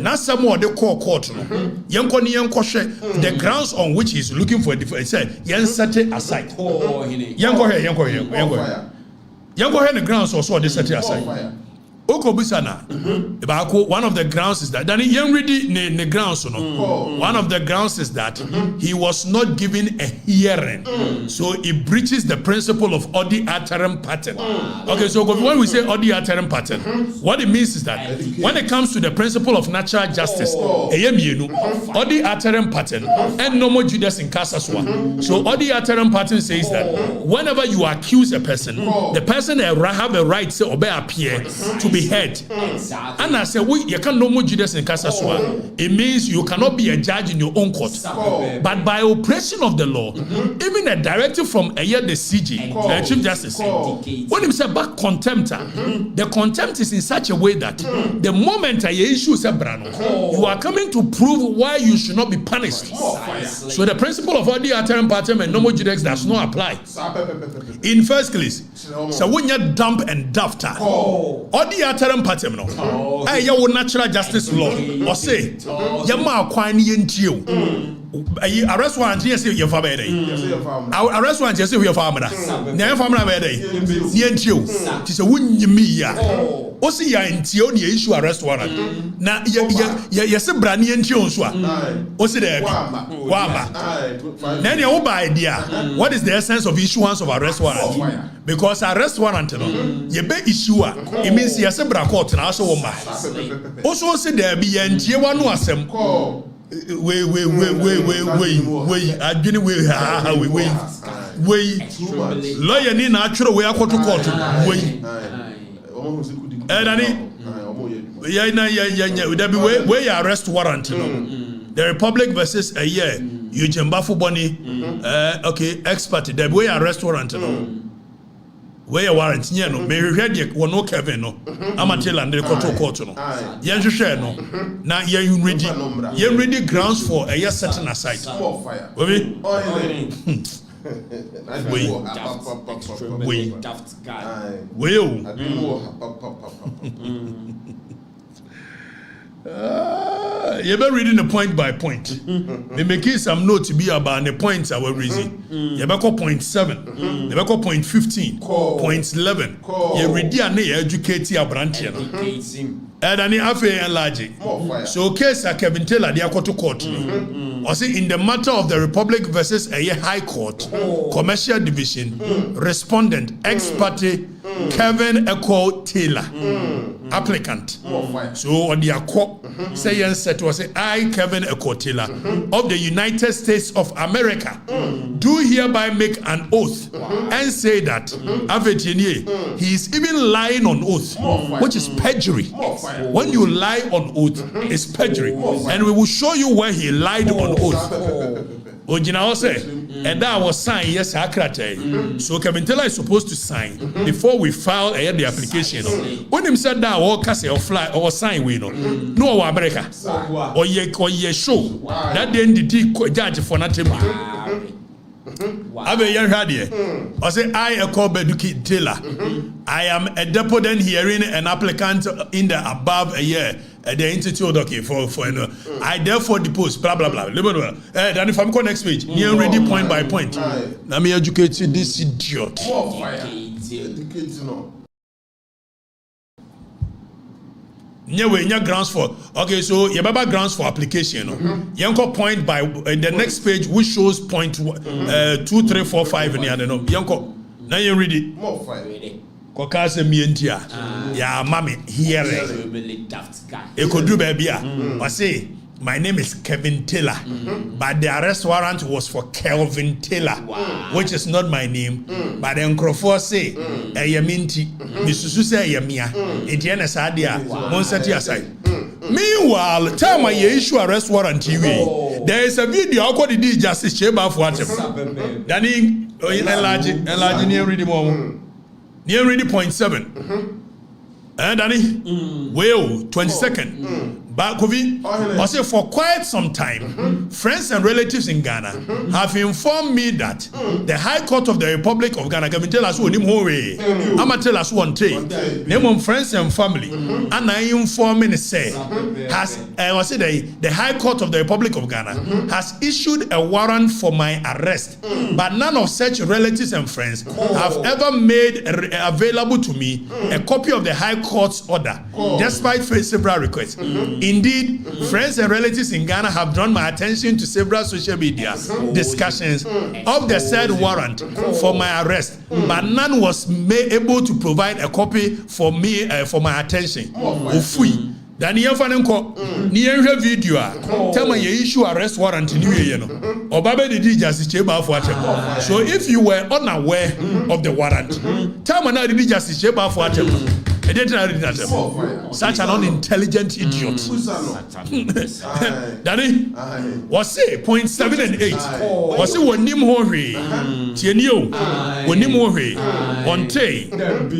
na samo de court no yenkon ni yenkoshe the grounds on which he's looking for defense say yen set it aside yenkon the grounds also they set it aside okobisana ebako one of the grounds is that then yen ready the grounds no one of the grounds is that he was not given a hearing so it breaches the principle of odi aterim pattern. Okay, so when we say odi aterim pattern, what it means is that when it comes to the principle of natural justice odi aterim pattern and no more Judas Nkansah so odi aterim pattern says that whenever you accuse a person, the person have a right to obey appear to be heard. And I say, you can't no more Judas Nkansah. It means you cannot be a judge in your own court. But by operation of the law, even a directive from the CG, the Chief Justice, when he said back contempt, the contempt is in such a way that the moment a issue is you are coming to prove why you should not be punished. So the principle of odi aterim pattern and normal Judex does not apply. In first place, so when you dump and dafter, odi aterim pattern no, hey, you natural justice law or say, yama kwani yentio. Arrest warrant yes your family arrest warrant yes your family na family be dey yentio ti say wunyimi ya o si ya ntio na issue arrest warrant na yes bra na yentio nso a o si dey wamba na ne wo ba idea what is the essence of issuance of arrest warrant because arrest warrant no ye be issue a it means yes bra court na so wo ma o so si dey be yentie wa no asem we adwini we lawyer ni na atwere we akoto court we dani we arrest warrant no the Republic versus a year Ujembafu Boni okay expert the we arrest warrant no we warrant nye no me hwehwe de wono Kevin no amatela and the court no yen hwehwe no na yen ready grounds for a year setting aside we you've been reading the point by point. They make some note to be about the points I was raising. You have point 7, you have point 15, point 11. You read and educate your branch. And any affair enlarge. So case a Kevin Taylor the Akoto court. Or say in the matter of the Republic versus a High Court, Commercial Division, respondent ex parte Kevin Echo Taylor, applicant. So on the court say and said was I Kevin Echo Taylor of the United States of America do hereby make an oath and say that Afutuo he is even lying on oath, which is perjury. When you lie on oath, it's perjury, and we will show you where he lied on oath. Ojina say, and that was signed yes akrate. So Kevin Taylor is supposed to sign before we file the application. When him said that all case or fly or sign we no America or ye show that then the judge for nothing. I say I Beduki Taylor. I am a deponent hearing an applicant in the above a year at the institute okay for I therefore depose blah blah blah. Then if I'm going next page, you ready point by point. Let me educate this idiot. Grounds for okay, so you have grounds for application. Yanko point by the next page, which shows point 2, 3, 4, 5 in the Yanko. Now you read it. Kokase mientia. Ya mami hearing. Eko do baby. I say my name is Kevin Taylor, but the arrest warrant was for Kelvin Taylor, which is not my name. But the Nkrofo say, Ayaminti, Misusu say Ayamia, Etienne Sadia, Monsati aside. Meanwhile, time I issue arrest warrant TV, there is a video of the Justice Chamber for Danny Oh, enlarge near ready more. Near ready point 7. And Danny, well, 22nd. Bakovi, also for quite some time, friends and relatives in Ghana have informed me that the High Court of the Republic of Ghana can tell us one way. I'ma tell us one day. Name on friends and family, and I inform me say has the High Court of the Republic of Ghana has issued a warrant for my arrest, but none of such relatives and friends have ever made available to me a copy of the High Court's order, despite several requests. Indeed, friends and relatives in Ghana have drawn my attention to several social media discussions of the said warrant for my arrest, but none was able to provide a copy for me for my attention. Ofui. Daniel Fanenko, near video, tell me you issue arrest warrant in you know. Or Baba the DJs cheba for atem. So if you were unaware of the warrant, tell me now the DJs cheba for atem. Such an unintelligent idiot. Danny, was say point 7 and 8. Was it one nim hori? Tienio, one nim hori. On tay.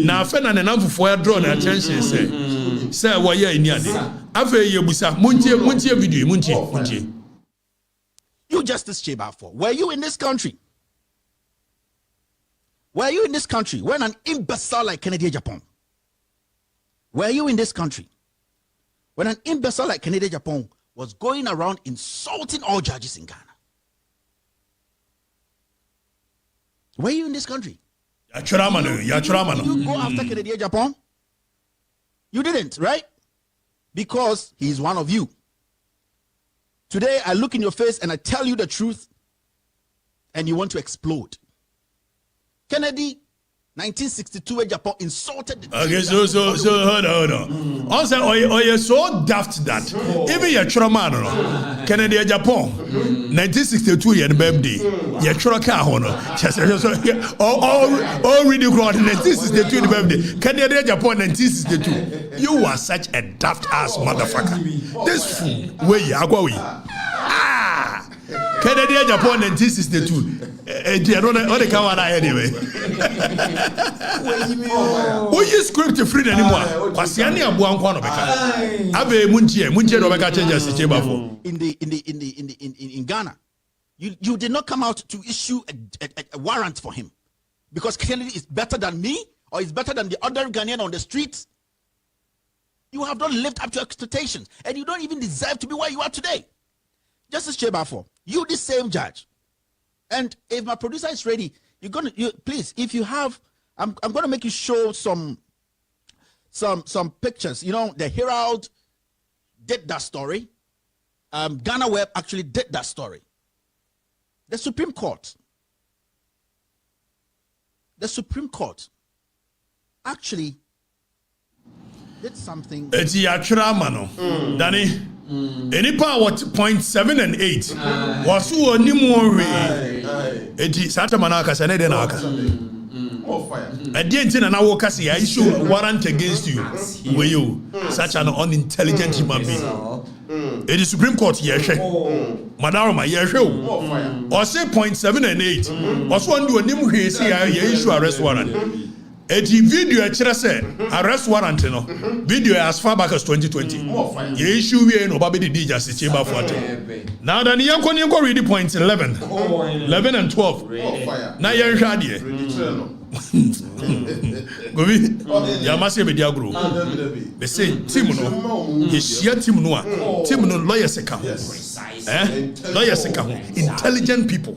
Now, Fen and enough for drawn attention. Say, why you in Yadi? Ave Yabusa, Muntia video, Munti. You Justice Chebafo, were you in this country? Were you in this country when an imbecile like Kennedy Japan? Were you in this country when an imbecile like Kennedy Japan was going around insulting all judges in Ghana? Were you in this country? Did you go after Kennedy Japan? You didn't, right? Because he's one of you. Today I look in your face and I tell you the truth and you want to explode. Kennedy 1962 Japan insulted the okay, so hold on. Also, you're so daft that even your trauma, Kennedy Japan, 1962 year birthday, your trauma honor, all really grown 1962 birthday, Kennedy Japan 1962. You are such a daft ass motherfucker. This fool, where you are Kennedy Japan 1962. What the camera anyway? Who you script free anymore? Pasiani abuan kwano beka. Abe munchie no beka change as cheba for. In Ghana, you did not come out to issue a warrant for him because Kennedy is better than me or is better than the other Ghanaian on the streets. You have not lived up to expectations, and you don't even deserve to be where you are today. Justice Chebafo, you the same judge. And if my producer is ready, please, if you have, I'm gonna make you show some pictures. You know, the Herald did that story. Ghana Web actually did that story. The Supreme Court actually did something. It's Yachramano, Danny. Any power point 7 and 8 was who any more it is Satamanaka Sanedanaka. I didn't and I will see I issue warrant against you. Were you such an unintelligent human being? It is Supreme Court, yes, Madama, yes, or say point 7 and 8 was one do a new issue arrest warrant. A video actually said arrest warrant no video as far back as 2020. Ye issue we no baby the justice chamber for it. Now then you read points 11 and 12. Now you heard here. Go be ya must be dia group. They say team no ye share team no lawyers account. Lawyers account, intelligent people.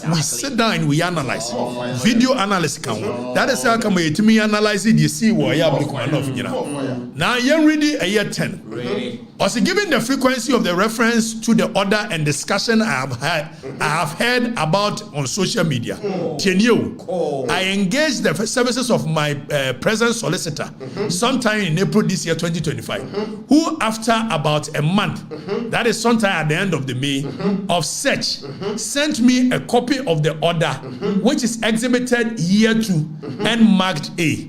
We sit down and we analyze. Video analyst account. That is how come we analyze it. You see what you have. Now you're ready a year 10. Also, given the frequency of the reference to the order and discussion I have heard about on social media, I engaged the services of my present solicitor sometime in April this year, 2025, who after about a month, that is sometime at the end of the May of search sent me a copy of the order which is exhibited here too and marked A.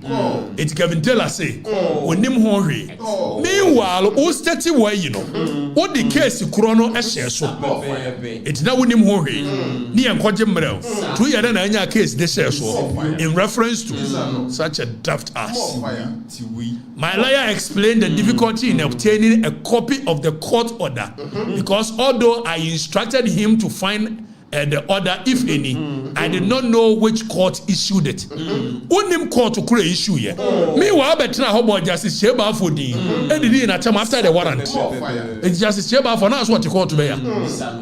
It's Kevin Taylor say, meanwhile, who steady way, you know, what the case chrono a share so. It's now with him hurry. Ni and Quadjimrel. 2 years and a case they share so in reference to such a daft ass. My lawyer explained the difficulty in obtaining a copy of the court order because although I instructed him to find the order, if any, I did not know which court issued it. Unim court to create issue here. Meanwhile, better how about Justice Cheba for the after the warrant. It's Justice Cheba for now. What you call to be.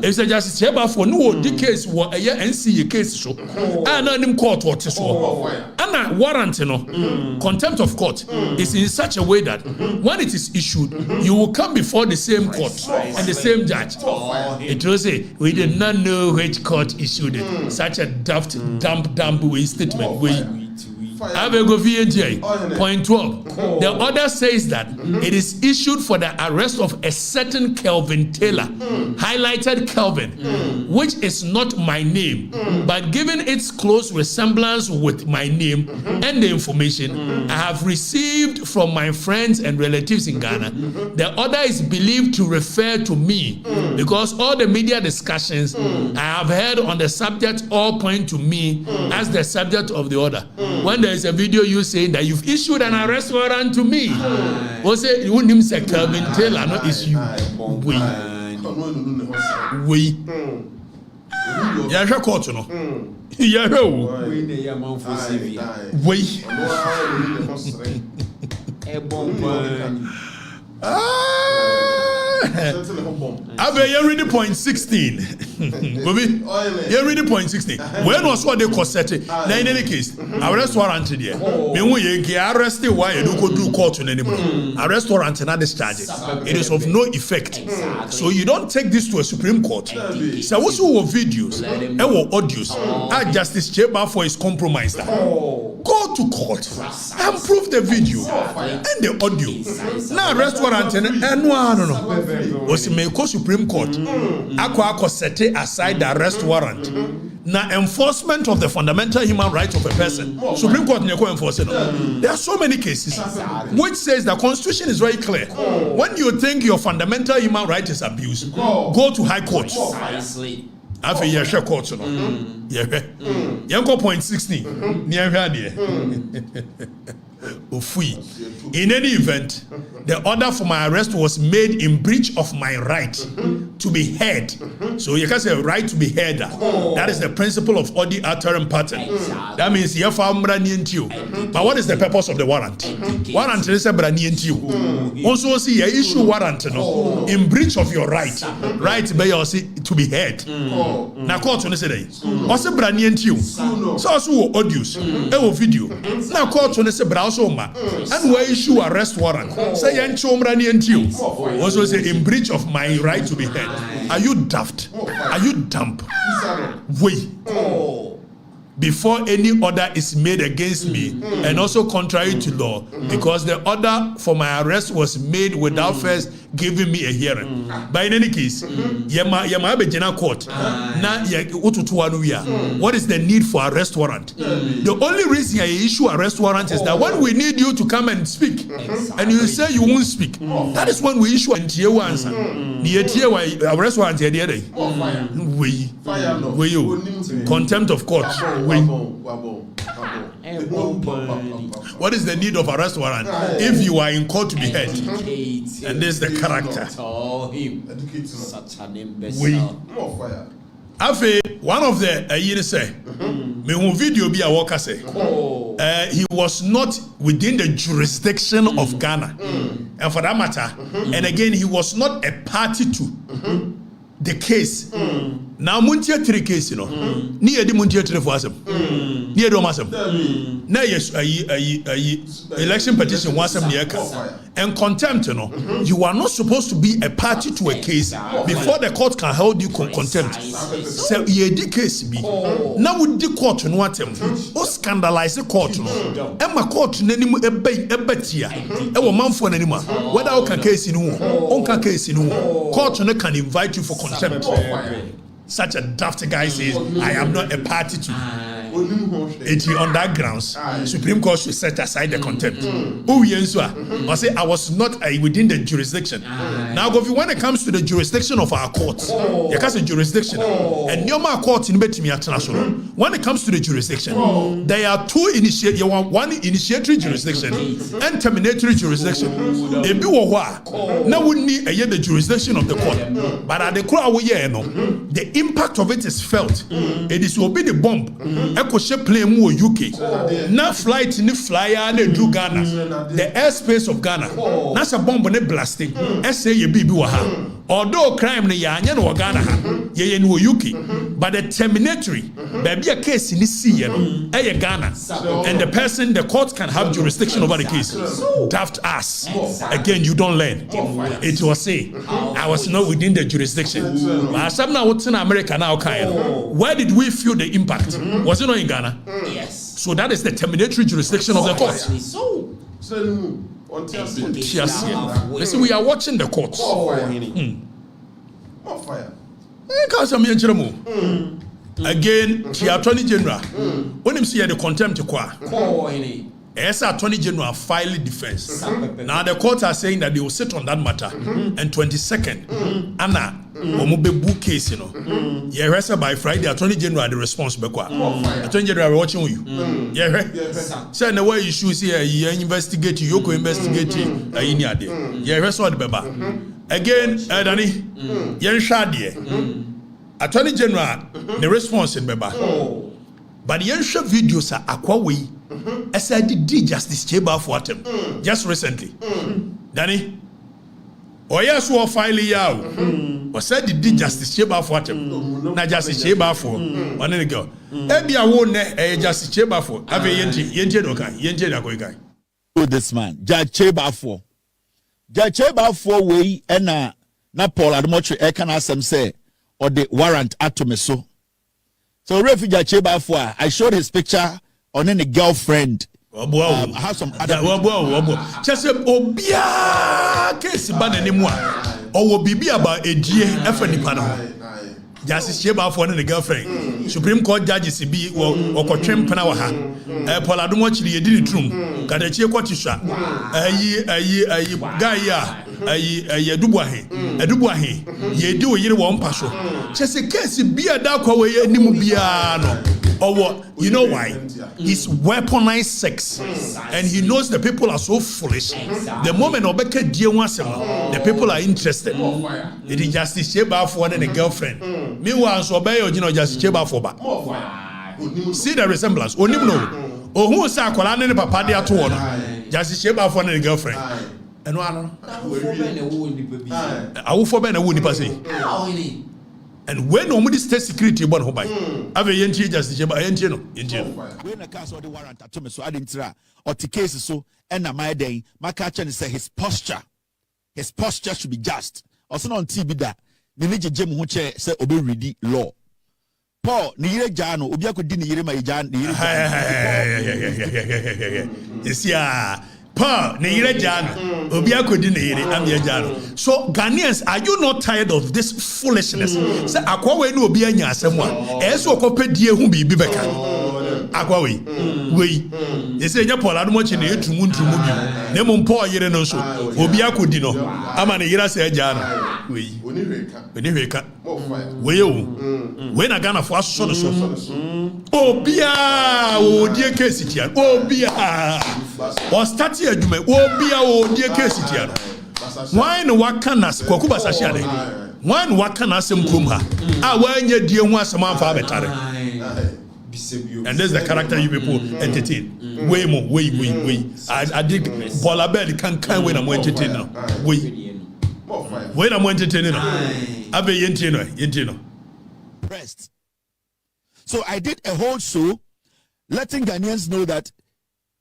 It's a Justice Cheba for no the case was a year NCA case show. And him court what is so. And a warrant, you know, contempt of court is in such a way that when it is issued, you will come before the same court and the same judge. It will say we did not know which court issued it. Such a daft, dumb way statement. Point 12. The order says that it is issued for the arrest of a certain Kelvin Taylor, highlighted Kelvin, which is not my name, but given its close resemblance with my name and the information I have received from my friends and relatives in Ghana, the order is believed to refer to me because all the media discussions I have heard on the subject all point to me as the subject of the order. When there is a video you saying that you've issued an arrest warrant to me, or say you wouldn't say Kelvin Taylor, not issue. We. Yeah, court, no. Yeah, you read the point 16. You read the point 16. When was what they call setting? Now, in any case, arrest warrant there. Mean we get arrested why you don't go do court anymore. Arrest warrant and not discharge. It is of no effect. So you don't take this to a Supreme Court. So what's your videos and audios? Justice Cheba for his compromise. Go to court and prove the video and the audio. Now arrest warrant and no. Was may go Supreme Court. Akwa set aside the arrest warrant. Now enforcement of the fundamental human right of a person. Supreme Court never enforce it. There are so many cases which says the Constitution is very clear. When you think your fundamental human right is abused, go to High Court. After you share court, no. Yanko point 16. In any event, the order for my arrest was made in breach of my right to be heard. So you can say right to be heard. That is the principle of all the uttering pattern. That means you have you. But what is the purpose of the warrant? Warrant is a brand new. Also see a issue warrant in breach of your right. Right by your to be heard. Now court on say what's a brand new? So also audios, video. Now court on say and where issue arrest warrant. Say also say in breach of my right to be heard. Are you daft? Are you dumb? Wait. Before any order is made against me and also contrary to law, because the order for my arrest was made without first giving me a hearing. But in any case, court. What is the need for arrest warrant? The only reason I issue arrest warrant is that when we need you to come and speak, and you say you won't speak, that is when we issue an answer. Arrest warrant contempt of court. What is the need of arrest warrant if you are in court to be heard? And this is the character. Such an imbecile. One of the say, me video be a worker say, he was not within the jurisdiction of Ghana, and for that matter, and again he was not a party to the case Now muntia 3 case no. Ni edi muntia 3 for asem. Ni edi o masem. Na yes election petition wasem ni eka. And contempt no. You are not supposed to be a party to a case before the court can hold you contempt. So ye di case bi. Na wo di court no atem. O scandalize court no. E ma court nanim ebetia. E wo manfo nanim a. Whether o can case ni wo, on can case ni wo. Court no can invite you for contempt. Such a daft guy says, I am not a party to. On that grounds, Supreme Court should set aside the contempt. I say I was not within the jurisdiction. Now, when it comes to the jurisdiction of our courts, because the jurisdiction and normal court in international. When it comes to the jurisdiction, there are two one initiatory jurisdiction and terminatory jurisdiction. Now we need the jurisdiction of the court, but at the crowd the impact of it is felt. It is will be the bomb. Plane mu UK. Na flight ni flyer na do Ghana. The airspace of Ghana. Na sa bomb ne blasting. Say ye bibi wa ha. Although crime ne ya anya no Ghana ha. Ye no UK. But the terminatory, baby a case ni see no. Ghana. And the court can have jurisdiction over the case. Daft ass. Again, you don't learn. It was say I was not within the jurisdiction. But some now what's in America now kind. Where did we feel the impact? Was it not in Ghana? Yes. So that is the terminatory jurisdiction of the court. Listen, we are watching the courts. Again, the Attorney General, when him see the contempt as Attorney General file defense. Now the courts are saying that they will sit on that matter. And 22nd, Anna, book case, you know. Yeah, rest by Friday, Attorney General the response. Attorney General watching you. Yeah, say the way you should see you investigate you go investigate yeah, rest all the baba. Again, Danny, yeah, Shadi. Attorney General the response in baba. But the ancient videos are Akwawe. As I did Justice Cheba for them just recently. Danny, oh yes, we file yao. Or said did Justice Cheba for them. Not Justice Cheba for one and go. Ebi a won a Justice Cheba for. Have a yente guy. This man, Judge Cheba for. Judge Cheba for way and na Paul Admoche Ekana some say or the warrant at me so. So refugee Cheba for I showed his picture on any girlfriend. Have some other just obia case ban anymore. Or will be about a G. F. Panel. Justice Cheba for the girlfriend. Supreme Court judges be or Contempt Panawaha. Poladumochi did it room. Kadachi Quatisha. A Dubuahe. Ye do a one passion. Just a case be a dark away Nimubiano. Or what? You know why? He's weaponized sex. And he knows the people are so foolish. The moment Obeke dear the people are interested. It is Justice Cheba for and a girlfriend. Meanwhile, so obey or Justice Cheba for back. See the resemblance. Onimno. Oh, who is Aqualan and Papa de Atuano? Justice Cheba for and a girlfriend. And one. I will forbid a woody passing. And when nobody state security one by have a yenti just the when a cast or the warrant at me so I didn't try or the case so and my day my catcher say his posture should be just also on TV that the major Jim Huche say obey ready law Paul ni jano obi akodi ni yire ma jan ni yire Pa ne yire jano obi akodi ne yire am ye jano. So Ghanaians, are you not tired of this foolishness? Say akwawe no obi anya asem a eso okopedie hu bibi beka akwawe we they say nya Paul adumochi ne etumu bi ne mo Paul yire no so obi akodi no ama ne yire say jano we oni hweka we o we na Ghana for aso so obia o die case tian obia o start adwuma obia o die case tian why no wakanas Kwaku basashia de why no wakanas mkrum ha a wanya die hu asem amfa betare and there's the character you people entertain way more way I did Bola Bed can when I'm entertain now when I'm entertaining now abe yentino oppressed. So I did a whole show letting Ghanaians know that,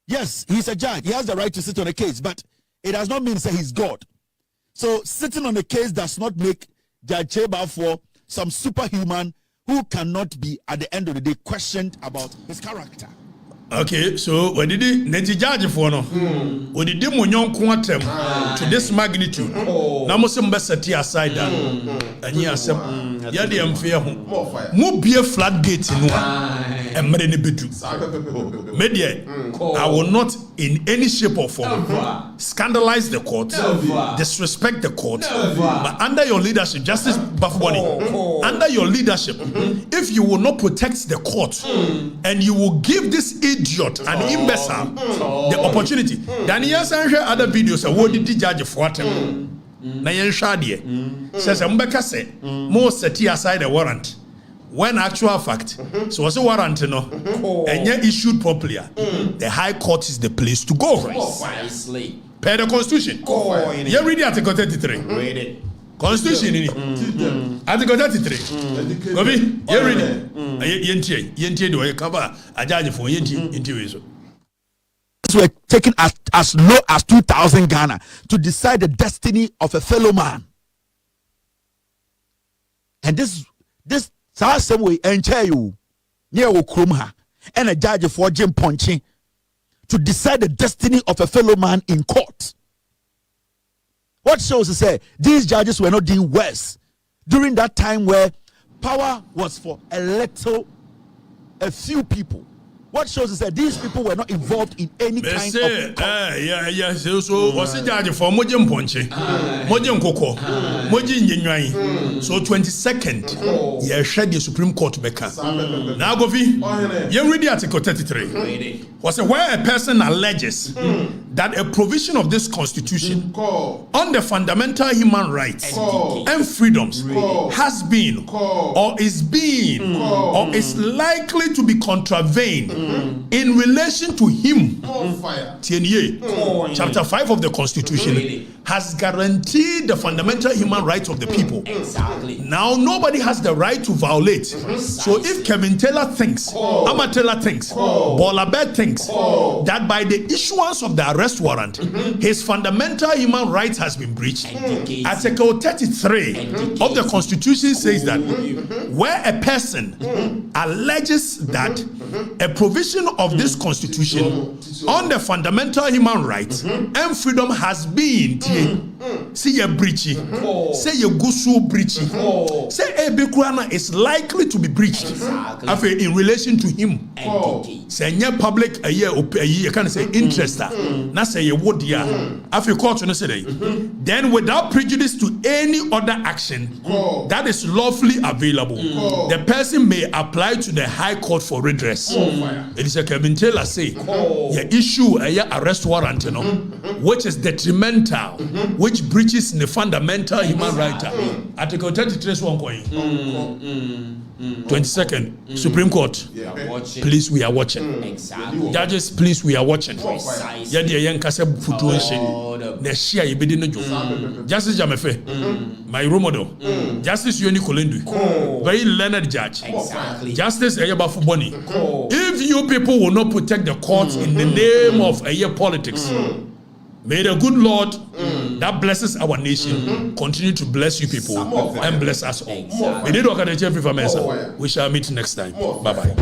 yes, he's a judge. He has the right to sit on a case, but it does not mean that he's God. So sitting on a case does not make Judge Cheba for some superhuman who cannot be, at the end of the day, questioned about his character. Okay, so when did the judge for no? When did the monyon quantum to this magnitude? Now must be aside that. And you accept. Yeah, the unfair. Mo be a floodgate no. And many bedu. Media. I will not in any shape or form scandalize the court, disrespect the court. But under your leadership, Justice Bafuboni, under your leadership, if you will not protect the court and you will give this idiot and imbecile the opportunity. Daniel Sanche other videos what did the judge for him? Na yen shade says Mbeka say more set aside a warrant when actual fact so was a warrant no and yet issued properly. The High Court is the place to go. Precisely. Per the Constitution. You read Article 33. Read it. Constitution in Article 33. Gobi, you read it. Yenti do you cover a judge for yenti. Were taken as low as 2,000 Ghana to decide the destiny of a fellow man. And this same way enche you near Okrumha and a judge for Jim Ponchi to decide the destiny of a fellow man in court. What shows to say these judges were not doing worse during that time where power was for a few people. What shows is that these people were not involved in any kind of so was a judge for Mojim Ponche, Mojim Koko, Mojim Yenwai. So 22nd, you shed the Supreme Court Beka. Now go you read the Article 33. Was where a person alleges that a provision of this Constitution on the fundamental human rights and freedoms has been or is being or is likely to be contravened in relation to him. Chapter 5 of the Constitution has guaranteed the fundamental human rights of the people. Exactly. Now nobody has the right to violate. So if Kevin Taylor thinks, Ama Taylor thinks, Bola Bed thinks that by the issuance of the arrest warrant, his fundamental human rights has been breached, Article 33 of the Constitution says that where a person alleges that a provision of this Constitution on the fundamental human rights and freedom has been see a breachy, say a gusu breachy, say a bikuana is likely to be breached in relation to him. Say a public a year can say interest na say a wood ya after court no say then without prejudice to any other action that is lawfully available, the person may apply to the High Court for redress. It is a Kevin Taylor say you issue a arrest warrant which is detrimental, which breaches the fundamental human right. Article 33 1 coin. 22nd Supreme Court. Please, we are watching. Exactly. Judges, please, we are watching. Precisely. Nkansah Afutuo the share you be no Justice Jamefe, my role model. Justice Yoni Kolendu, very learned judge. Exactly. Justice Bafuboni. If you people will not protect the courts in the name of politics, may the good Lord that blesses our nation continue to bless you people and bless us all. We need Okatakyie Afrifa. We shall meet next time. Bye bye.